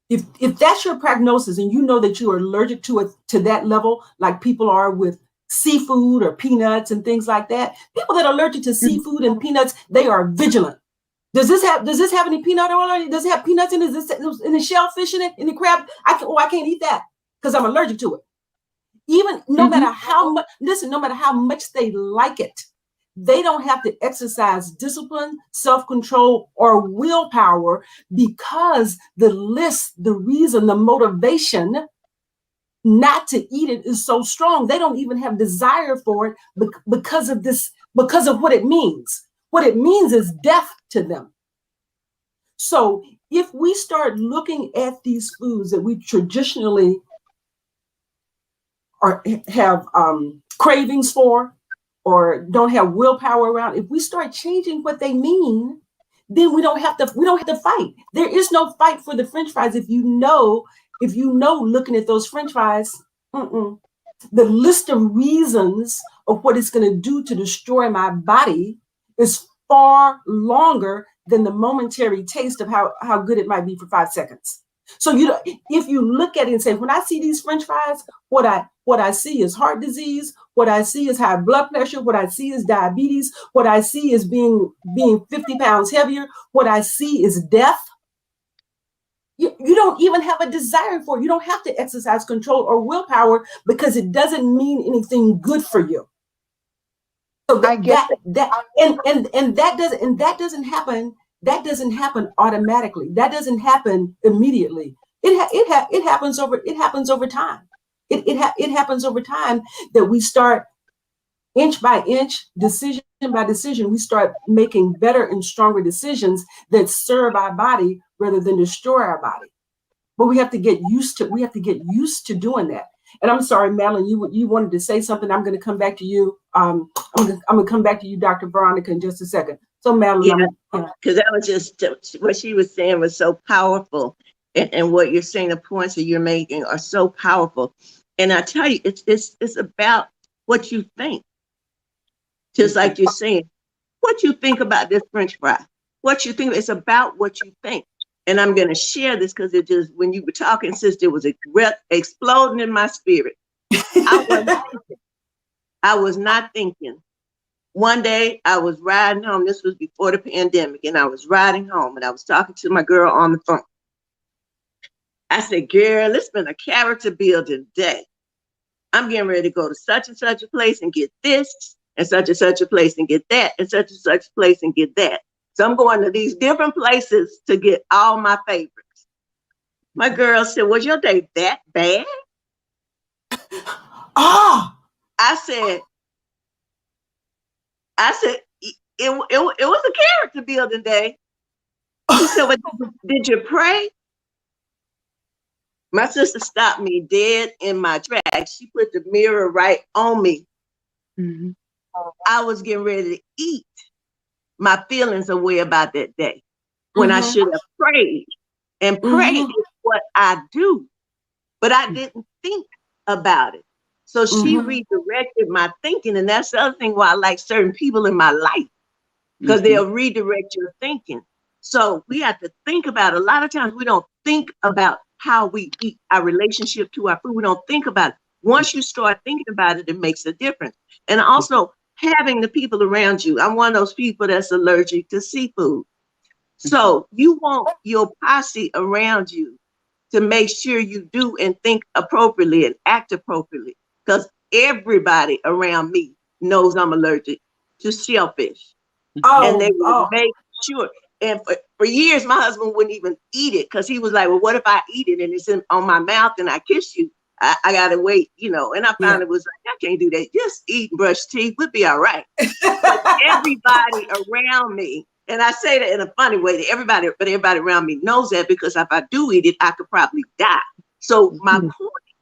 If that's your prognosis and you know that you are allergic to it to that level, like people are with seafood or peanuts and things like that, people that are allergic to seafood and peanuts, they are vigilant. Does this have any peanut oil? Does it have peanuts in it? Is this any shellfish in it? Any crab? I can't eat that because I'm allergic to it. Even no matter how much, listen, no matter how much they like it, They don't have to exercise discipline, self-control, or willpower because the list, the reason, the motivation not to eat it is so strong. They don't even have desire for it because of this, because of what it means. What it means is death to them. So if we start looking at these foods that we traditionally have cravings for, or don't have willpower around, if we start changing what they mean, then we don't have to fight. There is no fight for the French fries if you know looking at those French fries, the list of reasons of what it's going to do to destroy my body is far longer than the momentary taste of how good it might be for 5 seconds. So if you look at it and say, when I see these French fries, what I see is heart disease, what I see is high blood pressure, what I see is diabetes, what I see is being 50 pounds heavier, what I see is death. You don't even have a desire for it. You don't have to exercise control or willpower because it doesn't mean anything good for you. So that doesn't happen automatically. That doesn't happen immediately. It happens over time. It happens over time that we start inch by inch, decision by decision, we start making better and stronger decisions that serve our body rather than destroy our body. But we have to get used to doing that. And I'm sorry, Madeline, you wanted to say something. I'm going to come back to you. I'm going to come back to you, Dr. Veronica, in just a second. So, Madeline, because that was just what she was saying was so powerful, and what you're saying, the points that you're making are so powerful. And I tell you, it's about what you think. Just like you're saying, what you think about this French fry, what you think, it's about what you think. And I'm going to share this because it just, when you were talking, sister, it was exploding in my spirit. I was not thinking. One day I was riding home. This was before the pandemic. And I was riding home and I was talking to my girl on the phone. I said, girl, it's been a character building day. I'm getting ready to go to such and such a place and get this, and such a place and get that, and such a place and get that. So I'm going to these different places to get all my favorites. My girl said, was your day that bad? I said, it was a character building day. She said, well, did you pray? My sister stopped me dead in my tracks. She put the mirror right on me. Mm-hmm. I was getting ready to eat my feelings away about that day when I should have prayed. And pray is what I do, but I didn't think about it. So she redirected my thinking. And that's the other thing why I like certain people in my life, because they'll redirect your thinking. So we have to think about it. A lot of times we don't think about how we eat, our relationship to our food. We don't think about it. Once you start thinking about it, it makes a difference. And also having the people around you. I'm one of those people that's allergic to seafood. So you want your posse around you to make sure you do and think appropriately and act appropriately, because everybody around me knows I'm allergic to shellfish. And they will make sure. And for years, my husband wouldn't even eat it because he was like, well, what if I eat it and it's on my mouth and I kiss you? I got to wait, And I found it was like, I can't do that. Just eat and brush teeth. We'll be all right. But everybody around me, and I say that in a funny way, that everybody around me knows that, because if I do eat it, I could probably die. So my point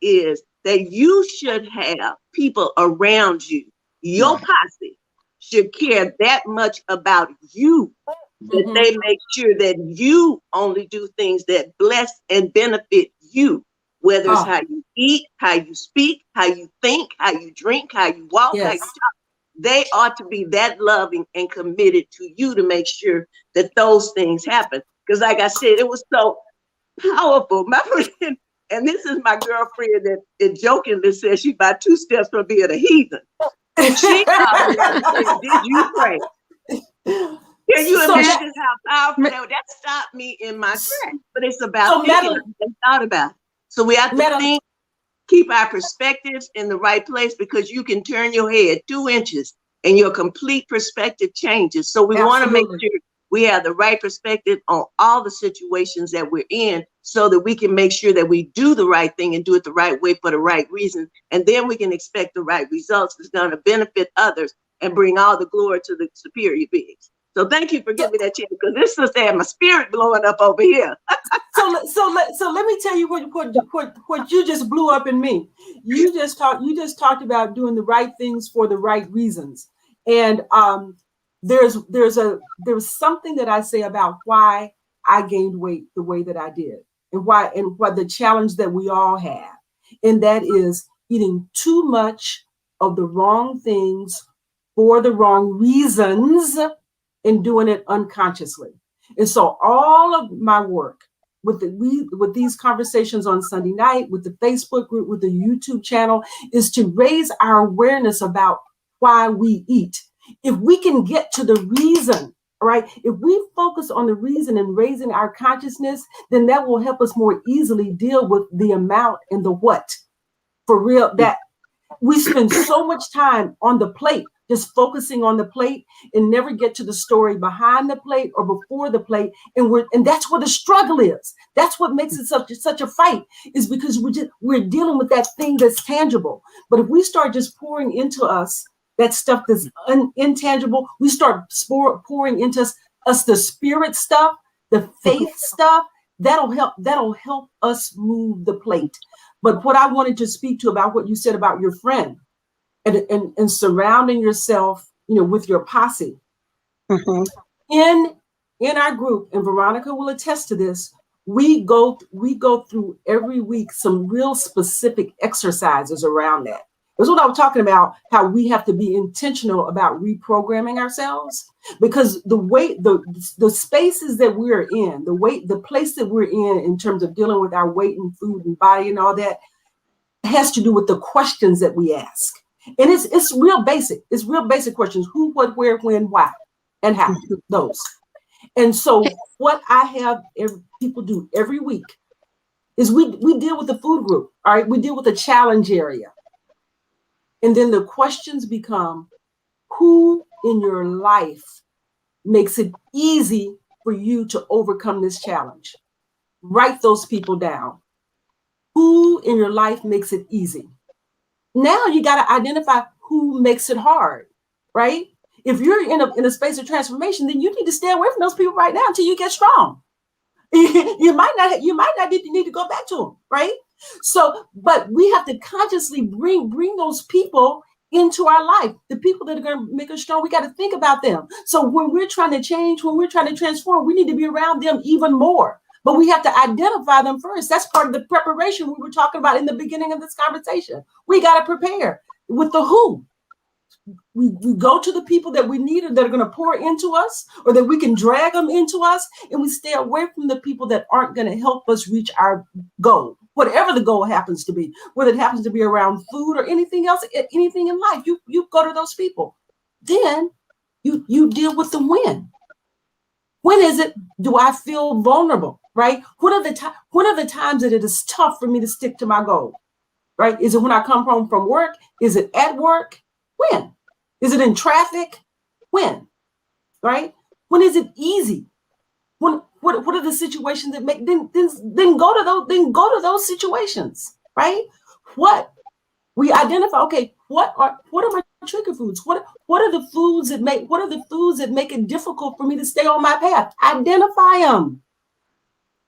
is that you should have people around you. Your posse should care that much about you, that they make sure that you only do things that bless and benefit you, whether it's how you eat, how you speak, how you think, how you drink, how you walk, how you talk. They ought to be that loving and committed to you to make sure that those things happen. Because like I said, it was so powerful. My friend, and this is my girlfriend that jokingly says she's about 2 steps from being a heathen. And she called me and said, did you pray? Can you imagine how powerful that stopped me in my tracks? But it's about thinking and thought about it. So we have to think, keep our perspectives in the right place, because you can turn your head 2 inches and your complete perspective changes. So we want to make Absolutely. sure we have the right perspective on all the situations that we're in, so that we can make sure that we do the right thing and do it the right way for the right reason. And then we can expect the right results that's going to benefit others and bring all the glory to the superior beings. So thank you for giving me that chance, because this sister had my spirit blowing up over here. So let me tell you what you just blew up in me. You just talked about doing the right things for the right reasons. And there's something that I say about why I gained weight the way that I did, and what the challenge that we all have. And that is eating too much of the wrong things for the wrong reasons and doing it unconsciously. And so all of my work with these conversations on Sunday night, with the Facebook group, with the YouTube channel, is to raise our awareness about why we eat. If we can get to the reason, right? If we focus on the reason and raising our consciousness, then that will help us more easily deal with the amount and the what. For real, that we spend so much time on the plate, just focusing on the plate, and never get to the story behind the plate or before the plate. And that's where the struggle is. That's what makes it such a fight, is because we're dealing with that thing that's tangible. But if we start just pouring into us that stuff that's intangible, we start pouring into us the spirit stuff, the faith stuff, that'll help us move the plate. But what I wanted to speak to about what you said about your friend and surrounding yourself, with your posse. Mm-hmm. In our group, and Veronica will attest to this, we go through every week some real specific exercises around that. That's what I was talking about, how we have to be intentional about reprogramming ourselves, because the spaces that we're in, the place that we're in terms of dealing with our weight and food and body and all that, has to do with the questions that we ask. And it's real basic. It's real basic questions: who, what, where, when, why, and how. Those. And so what I have people do every week is we deal with the food group. All right, we deal with the challenge area. And then the questions become: who in your life makes it easy for you to overcome this challenge? Write those people down. Who in your life makes it easy? Now you got to identify who makes it hard, right? If you're in a space of transformation, then you need to stay away from those people right now until you get strong. You might not need to go back to them, right? So, but we have to consciously bring those people into our life. The people that are going to make us strong, we got to think about them. So when we're trying to change, when we're trying to transform, we need to be around them even more. But we have to identify them first. That's part of the preparation we were talking about in the beginning of this conversation. We got to prepare with the who. We go to the people that we need, or that are going to pour into us, or that we can drag them into us, and we stay away from the people that aren't going to help us reach our goal, whatever the goal happens to be, whether it happens to be around food or anything else, anything in life. You go to those people. Then you deal with the when. When is it do I feel vulnerable, right? What are the times that it is tough for me to stick to my goal, right? Is it when I come home from work? Is it at work? When? Is it in traffic? When? Right? When is it easy? What are the situations that make then go to those situations, right? What we identify, okay, what are my trigger foods? What are the foods that make it difficult for me to stay on my path? Identify them.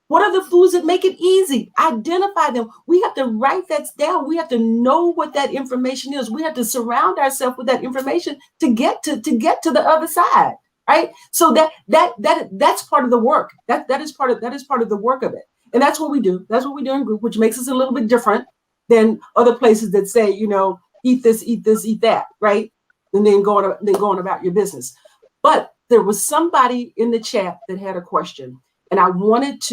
What are the foods that make it easy? Identify them. We have to write that down. We have to know what that information is. We have to surround ourselves with that information to get to the other side, right? So that's part of the work. That is part of the work of it. And that's what we do. That's what we do in group, which makes us a little bit different than other places that say, eat this, eat that, right? And then going about your business. But there was somebody in the chat that had a question. And I wanted,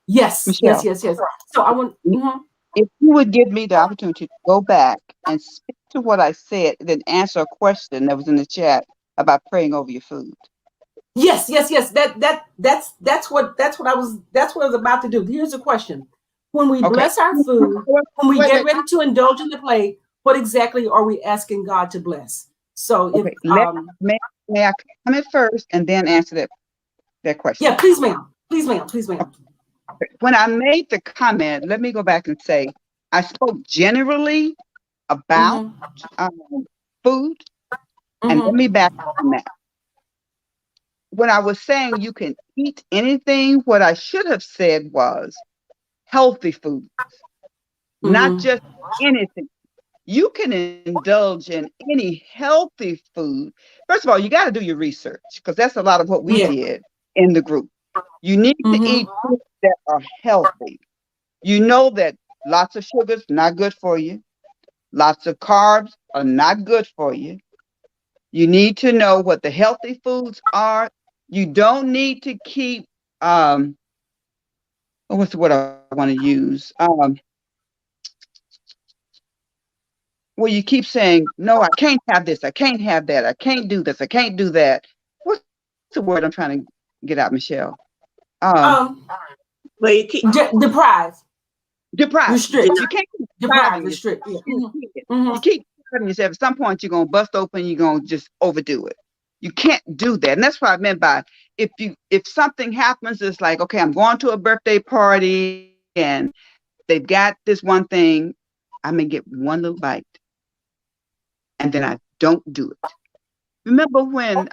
yes. So I want, if you would give me the opportunity to go back and speak to what I said, then answer a question that was in the chat about praying over your food. Yes. That's what I was about to do. Here's the question: when we bless our food, when we get ready to indulge in the plate, what exactly are we asking God to bless? So if Okay, may I comment first and then answer that question? yeah, please, ma'am. Please, ma'am. Please, ma'am. When I made the comment, let me go back and say I spoke generally about Mm-hmm. food, and let Mm-hmm. me back on that. When I was saying you can eat anything, what I should have said was healthy food, not Mm-hmm. just anything. You can indulge in any healthy food. First of all, you got to do your research because that's a lot of what we Yeah. did in the group. You need to Mm-hmm. eat foods that are healthy. You know that lots of sugars not good for you. Lots of carbs are not good for you. You need to know what the healthy foods are. You don't need to keep what's the word I want to use? Well, you keep saying, no, I can't have this, I can't have that, I can't do this, I can't do that. What's the word I'm trying to get out, Michelle? Um, Well, you keep Deprive, Deprive. restrict, You can't keep deprive, depriving yourself. restrict. Yeah. You Mm-hmm. you keep depriving yourself. At some point, you're gonna bust open. You're gonna just overdo it. You can't do that, and that's what I meant by if something happens, it's like, okay, I'm going to a birthday party and they've got this one thing. I may get one little bite, and then I don't do it. Remember when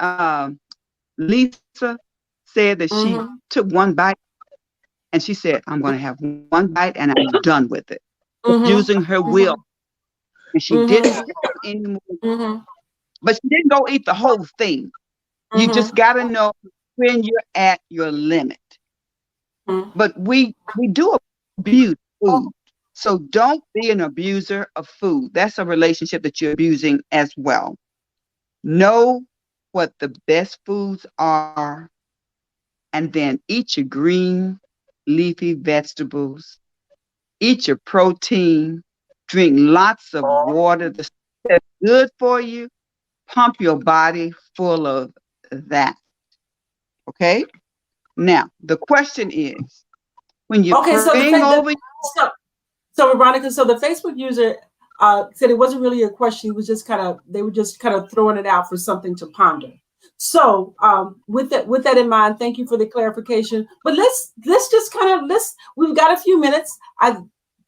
Lisa said that she Mm-hmm. took one bite and she said, I'm going to have one bite and I'm done with it. Using Mm-hmm. her will. Mm-hmm. And she didn't Mm-hmm. have any more, Mm-hmm. but she didn't go eat the whole thing. You just Mm-hmm. got to know when you're at your limit. But we do abuse food. So don't be an abuser of food. That's a relationship that you're abusing as well. Know what the best foods are, and then eat your green, leafy vegetables, eat your protein, drink lots of water. The stuff that's good for you, pump your body full of that. Okay? Now, the question is when you're Okay, so praying over, so so Veronica, so the Facebook user said it wasn't really a question. It was just kind of they were just kind of throwing it out for something to ponder. So with that in mind, thank you for the clarification. But let's just kind of let's we've got a few minutes. I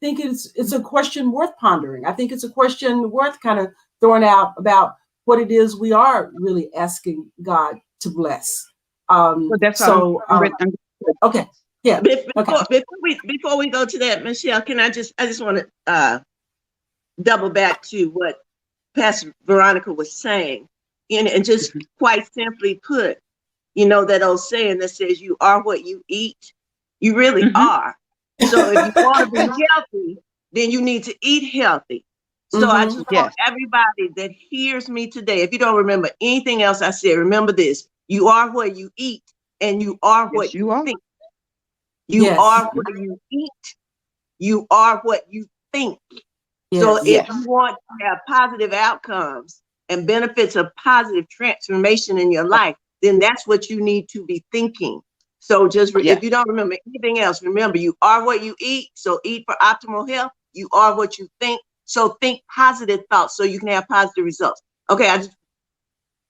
think it's a question worth pondering. I think it's a question worth kind of throwing out about what it is we are really asking God to bless. so that's why So okay, yeah, okay. before we go to that, Michelle, can I just want to double back to what Pastor Veronica was saying, and just quite simply put, that old saying that says you are what you eat, you really mm-hmm. are. So if you want to be healthy, then you need to eat healthy. So I just Mm-hmm. want Yes, everybody that hears me today, if you don't remember anything else I said, remember this: you are what you eat, and you are what yes, you you are. think. You Yes, are what you eat. You are what you think. So yes. if you Yes. want to have positive outcomes and benefits of positive transformation in your life, then that's what you need to be thinking. So just if Yes. you don't remember anything else, remember you are what you eat. So eat for optimal health. You are what you think. So think positive thoughts so you can have positive results. Okay,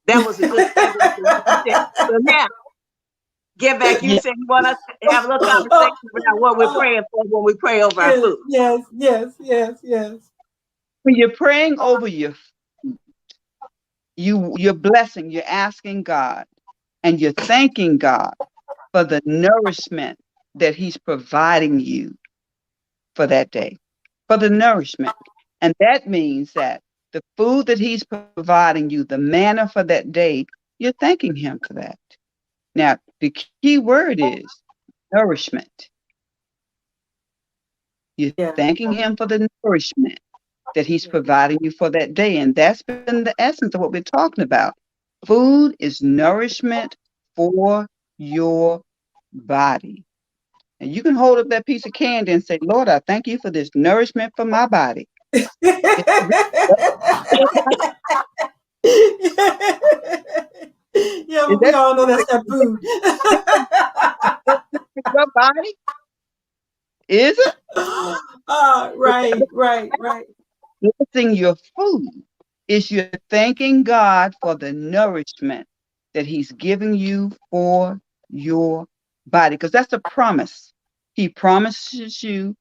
that was a good segue to what you said. So now get back. You Yes. said you want us to have a little conversation about what we're praying for when we pray over our Yes, food. yes, yes, yes, yes. When you're praying over your you're blessing, you're asking God, and you're thanking God for the nourishment that He's providing you for that day, for the nourishment. And that means that the food that He's providing you, the manna for that day, you're thanking Him for that. Now, the key word is nourishment. You're Yeah. thanking Him for the nourishment that He's providing you for that day. And that's been the essence of what we're talking about. Food is nourishment for your body. And you can hold up that piece of candy and say, Lord, I thank you for this nourishment for my body. It's Yeah, is but we that all know that's not food. for your body? Is it? Right, right, right. blessing your food is you're thanking God for the nourishment that He's giving you for your body. Because that's a promise. He promises you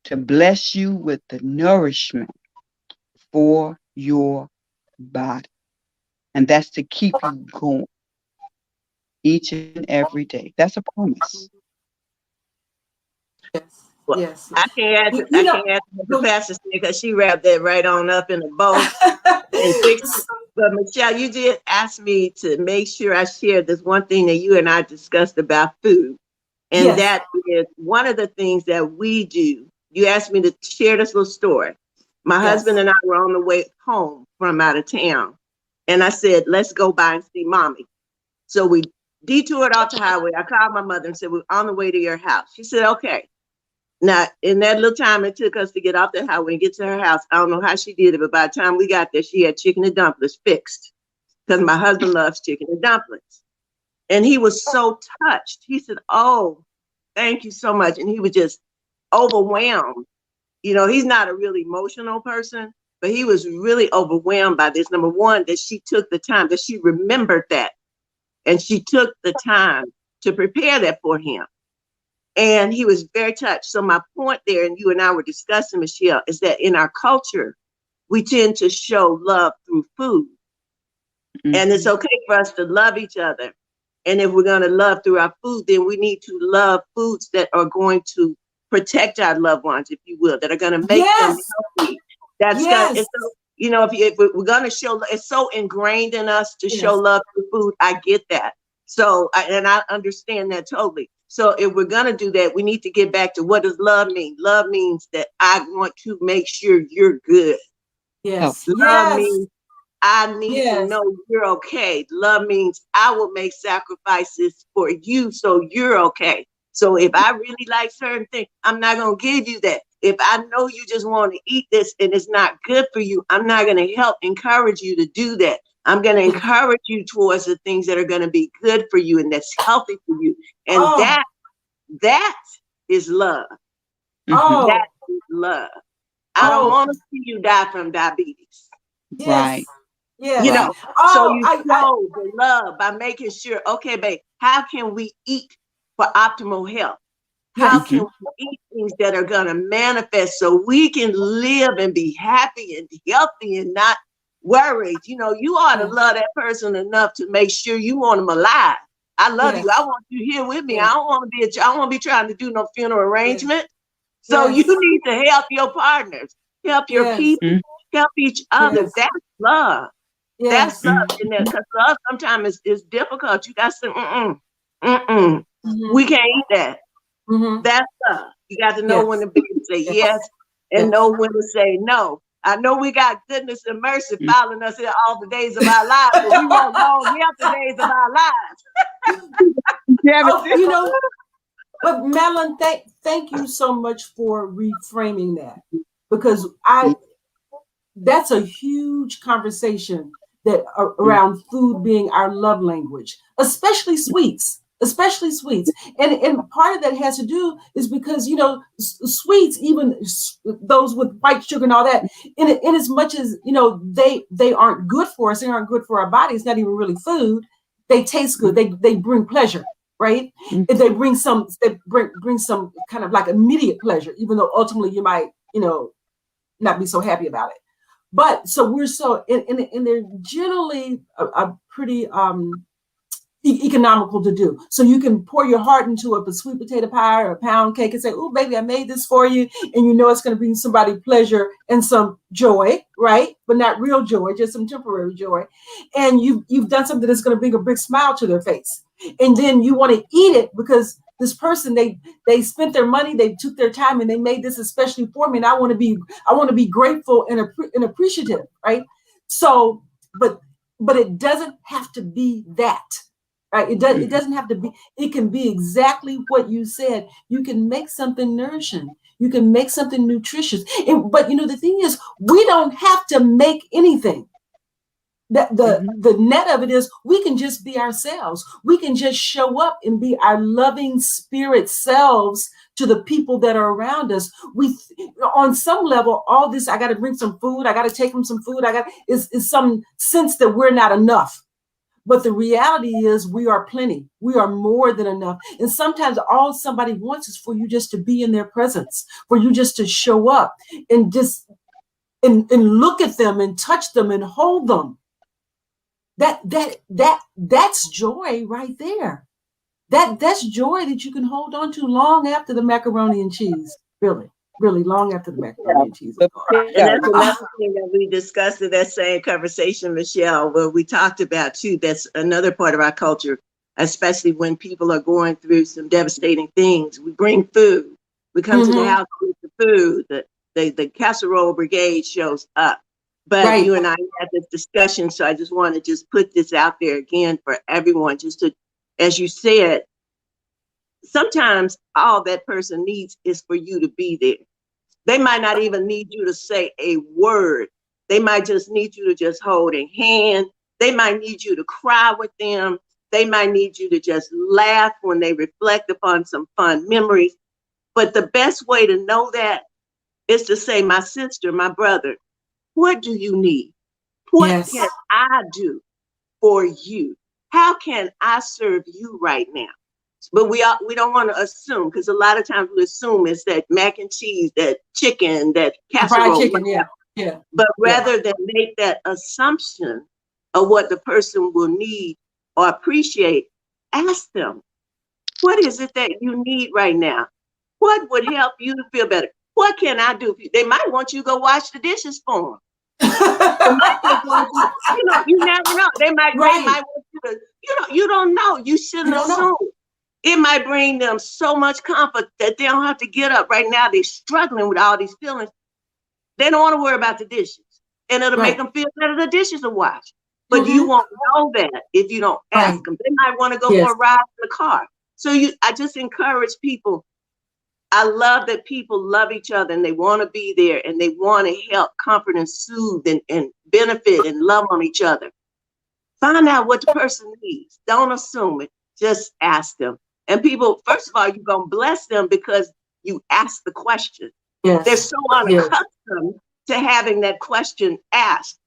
to bless you with the nourishment for your body. And that's to keep you going each and every day. That's a promise. Yes. Well, Yes. I can't add to, You I know, can't add to what the pastor said because she wrapped that right on up in a bow and fixed it. But Michelle, you did ask me to make sure I shared this one thing that you and I discussed about food. And yes. that is one of the things that we do. You asked me to share this little story. My husband and I were on the way home from out of town. And I said, let's go by and see mommy. So we detoured off the highway. I called my mother and said, we're on the way to your house. She said, okay. Now, in that little time it took us to get off the highway and get to her house, I don't know how she did it, but by the time we got there, she had chicken and dumplings fixed because my husband loves chicken and dumplings. And he was so touched. He said, oh, thank you so much. And he was just overwhelmed. You know, he's not a really emotional person, but he was really overwhelmed by this. Number one, that she took the time, that she remembered that. And she took the time to prepare that for him. And he was very touched. So my point there, and you and I were discussing, Michelle, is that in our culture, we tend to show love through food. Mm-hmm. And it's okay for us to love each other. And if we're going to love through our food, then we need to love foods that are going to protect our loved ones, if you will, that are going to make them healthy. That's going to, you know, if we're going to show, it's so ingrained in us to show love through food. I get that. So, and I understand that totally. So if we're going to do that, we need to get back to, what does love mean? Love means that I want to make sure you're good. Yes. Love means I need to know you're okay. Love means I will make sacrifices for you so you're okay. So if I really like certain things, I'm not going to give you that. If I know you just want to eat this and it's not good for you, I'm not going to help encourage you to do that. I'm going to encourage you towards the things that are going to be good for you and that's healthy for you. And that is love. Oh, that is love. I don't want to see you die from diabetes. Yes. Right. Yes. You know, so you show the love by making sure, okay, babe, how can we eat for optimal health? How can we eat things that are going to manifest so we can live and be happy and healthy and not worried? You know, you ought to love that person enough to make sure you want them alive. I love you. I want you here with me. I don't want to be trying to do no funeral arrangement. So you need to help your partners, help your people, help each other. That's love. That's love. And because love sometimes is difficult. You got to say, we can't eat that. That's love. You got to know when to be to say yes and know when to say no. I know we got goodness and mercy following us in all the days of our lives, but we won't long live the days of our lives. You know, but Madeline, thank you so much for reframing that, because that's a huge conversation that around food being our love language, especially sweets. And part of that has to do is because, you know, sweets, even those with white sugar and all that, in as much as, you know, they aren't good for us, they aren't good for our bodies, it's not even really food, they taste good, they bring pleasure, right? And they bring some kind of like immediate pleasure, even though ultimately you might, you know, not be so happy about it. But so we're so, and they're generally a pretty economical to do. So you can pour your heart into a sweet potato pie or a pound cake and say, oh, baby, I made this for you. And you know it's going to bring somebody pleasure and some joy, right? But not real joy, just some temporary joy. And you've done something that's going to bring a big smile to their face. And then you want to eat it because this person, they spent their money, they took their time, and they made this especially for me. And I want to be grateful and appreciative, right? So, but it doesn't have to be that. Right? It doesn't have to be. It can be exactly what you said. You can make something nourishing. You can make something nutritious. But you know, the thing is, we don't have to make anything. The net of it is we can just be ourselves. We can just show up and be our loving spirit selves to the people that are around us. We, on some level, all this, I got to bring some food, I got to take them some food, is some sense that we're not enough. But the reality is we are plenty. We are more than enough. And sometimes all somebody wants is for you just to be in their presence, for you just to show up and just and look at them and touch them and hold them. That's joy right there. That's joy that you can hold on to long after the macaroni and cheese. Really, really long after the macaroni and cheese. And that's another thing that we discussed in that same conversation, Michelle, where we talked about too. That's another part of our culture, especially when people are going through some devastating things. We bring food. We come to the house with the food. The casserole brigade shows up. But you and I had this discussion, so I just want to just put this out there again for everyone, just to, as you said, sometimes all that person needs is for you to be there. They might not even need you to say a word. They might just need you to just hold a hand. They might need you to cry with them. They might need you to just laugh when they reflect upon some fun memories. But the best way to know that is to say, my sister, my brother, what do you need? What can I do for you? How can I serve you right now? But we don't want to assume, because a lot of times we assume it's that mac and cheese, that chicken, that casserole. Fried chicken, yeah. But rather than make that assumption of what the person will need or appreciate, ask them, what is it that you need right now? What would help you to feel better? What can I do for you? They might want you to go wash the dishes for them. You never know. They might want you to, you don't know. You shouldn't assume. It might bring them so much comfort that they don't have to get up. Right now, they're struggling with all these feelings. They don't want to worry about the dishes. And it'll make them feel better the dishes are washed. But you won't know that if you don't ask them. They might want to go for a ride in the car. So I just encourage people. I love that people love each other and they want to be there and they want to help, comfort, and soothe and benefit and love on each other. Find out what the person needs. Don't assume it. Just ask them. And people, first of all, you're going to bless them because you asked the question. Yes. They're so unaccustomed to having that question asked.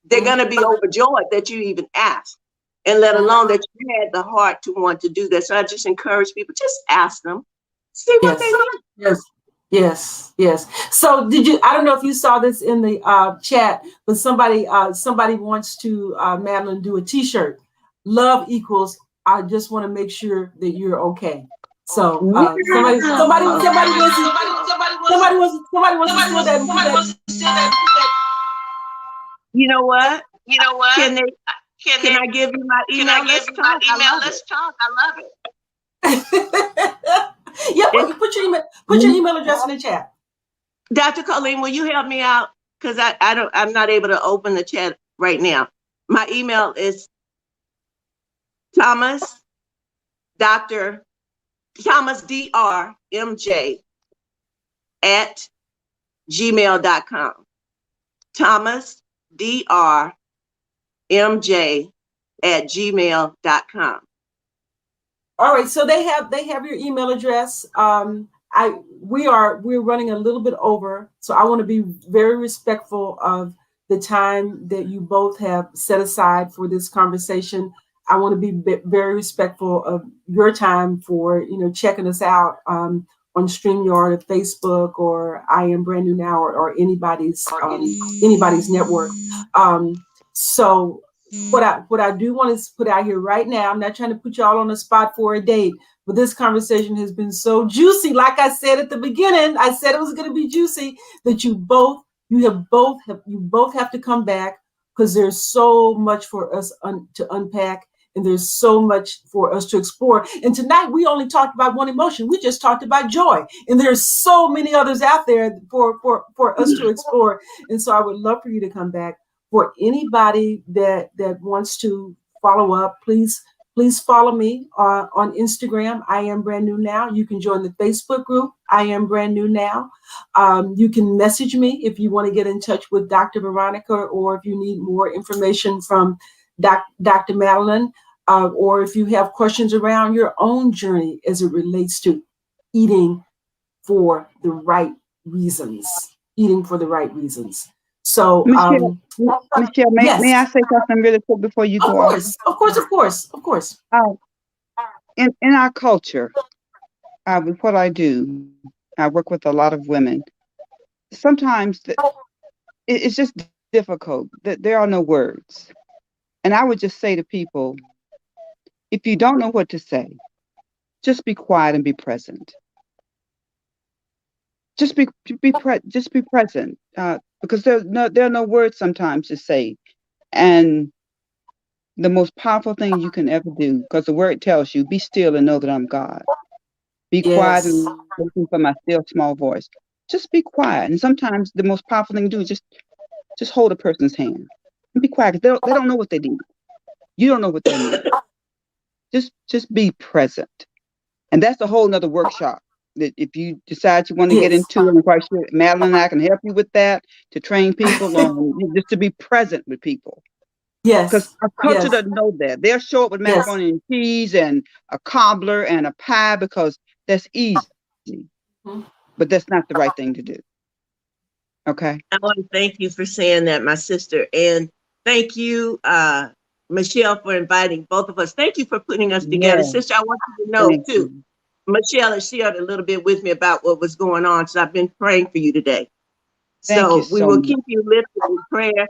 They're going to be overjoyed that you even asked, and let alone that you had the heart to want to do that. So I just encourage people, just ask them. See what they need. Yes. So I don't know if you saw this in the chat, but somebody wants to, Madeline, do a t-shirt. Love equals, I just want to make sure that you're okay. So somebody wants to steal that. You know what? Can I give you my email? Let's talk. I love it. Yeah, put your email address in the chat. Dr. Colleen, will you help me out? Because I'm not able to open the chat right now. My email is Dr. DRMJ at gmail.com. Thomas DRMJ at gmail.com. All right, so they have your email address. We're running a little bit over, so I want to be very respectful of the time that you both have set aside for this conversation. I want to be very respectful of your time for checking us out on StreamYard or Facebook or I Am Brand New Now or anybody's network. So what I do want to put out here right now, I'm not trying to put you all on the spot for a date, but this conversation has been so juicy. Like I said at the beginning, I said it was going to be juicy, that you both have to come back, because there's so much for us to unpack. And there's so much for us to explore. And tonight we only talked about one emotion. We just talked about joy. And there's so many others out there for us to explore. And so I would love for you to come back. For anybody that wants to follow up, please follow me on Instagram. I Am Brand New Now. You can join the Facebook group, I Am Brand New Now. You can message me if you want to get in touch with Dr. Veronica, or if you need more information from Dr. Madeline. Or if you have questions around your own journey as it relates to eating for the right reasons, eating for the right reasons. So, Michelle, Michelle, may yes, I say something really quick before you of go off? course, of course, of course, of course. In our culture, with what I do, I work with a lot of women. Sometimes it's just difficult. There are no words. And I would just say to people, if you don't know what to say, just be quiet and be present. Just be present. Because there are no words sometimes to say. And the most powerful thing you can ever do, because the word tells you, be still and know that I'm God. Be quiet Yes, and listen for my still small voice. Just be quiet. And sometimes the most powerful thing to do is just hold a person's hand and be quiet. 'Cause they don't know what they need. You don't know what they need. Just be present. And that's a whole nother workshop that if you decide you want to get yes, into, I'm quite sure Madeline and I can help you with that, to train people on just to be present with people. Because yes, our culture yes, doesn't know that. They'll show up with yes. macaroni and cheese and a cobbler and a pie because that's easy. Mhm. But that's not the right thing to do. Okay? I want to thank you for saying that, my sister. And thank you, Michelle, for inviting both of us. Thank you for putting us together. Yeah. Sister, I want you to know, Thank too, you. Michelle has shared a little bit with me about what was going on. So I've been praying for you today. Thank you So we so will much. keep you lifted in prayer.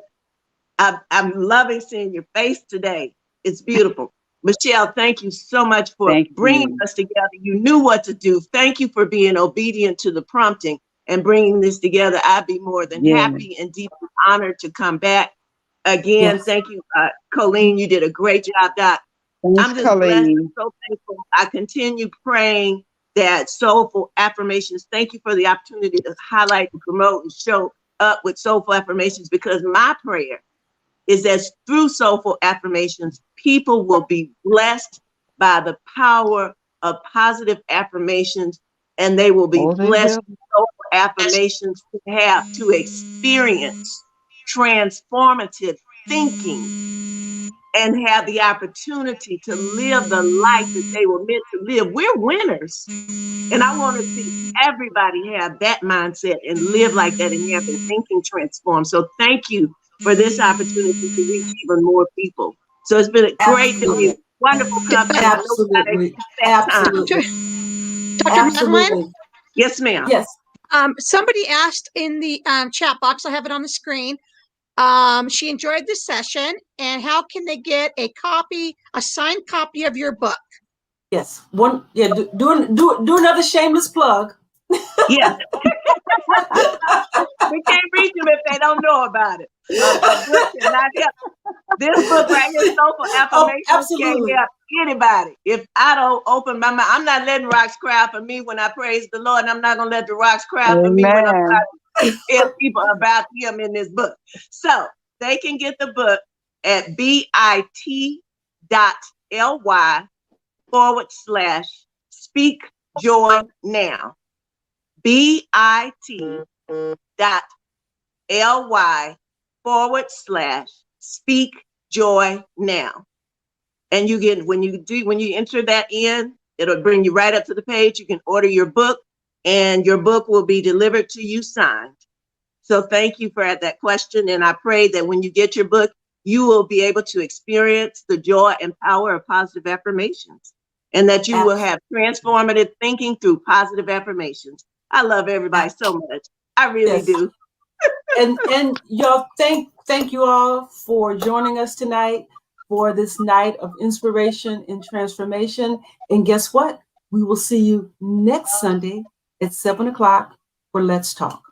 I'm loving seeing your face today. It's beautiful. Michelle, thank you so much for Thank bringing you. us together. You knew what to do. Thank you for being obedient to the prompting and bringing this together. I'd be more than Yeah. happy and deeply honored to come back. Again, Yes. thank you, Colleen. You did a great job, Doc. Thanks, I'm just blessed and Colleen. so thankful. I continue praying that soulful affirmations. Thank you for the opportunity to highlight and promote and show up with soulful affirmations, because my prayer is that through soulful affirmations, people will be blessed by the power of positive affirmations, and they will be Oh, they blessed will. with soulful affirmations to experience transformative thinking and have the opportunity to live the life that they were meant to live. We're winners. And I want to see everybody have that mindset and live like that and have their thinking transformed. So thank you for this opportunity to reach even more people. So it's been a great day, Absolutely. wonderful company, and I know we got to Absolutely. keep that time. Absolutely. Dr. Madeline, Absolutely. Yes, ma'am. Yes. somebody asked in the chat box, I have it on the screen. She enjoyed this session, and how can they get a signed copy of your book? Yes. One. Yeah. Do another shameless plug. Yes. We can't reach them if they don't know about it. A book cannot help. This book right here, Soulful Oh, Affirmations, can't absolutely. help anybody. If I don't open my mouth, I'm not letting rocks cry for me when I praise the Lord, and I'm not going to let the rocks cry for me when I'm Amen. trying to tell people about Him in this book. So they can get the book at bit.ly/speak joy now. bit.ly/speak joy now. And you get, when you enter that in, it'll bring you right up to the page. You can order your book, and your book will be delivered to you signed. So thank you for that question. And I pray that when you get your book, you will be able to experience the joy and power of positive affirmations, and that you will have transformative thinking through positive affirmations. I love everybody so much. I really Yes. do. And y'all, thank you all for joining us tonight for this night of inspiration and transformation. And guess what? We will see you next Sunday at 7 o'clock for Let's Talk.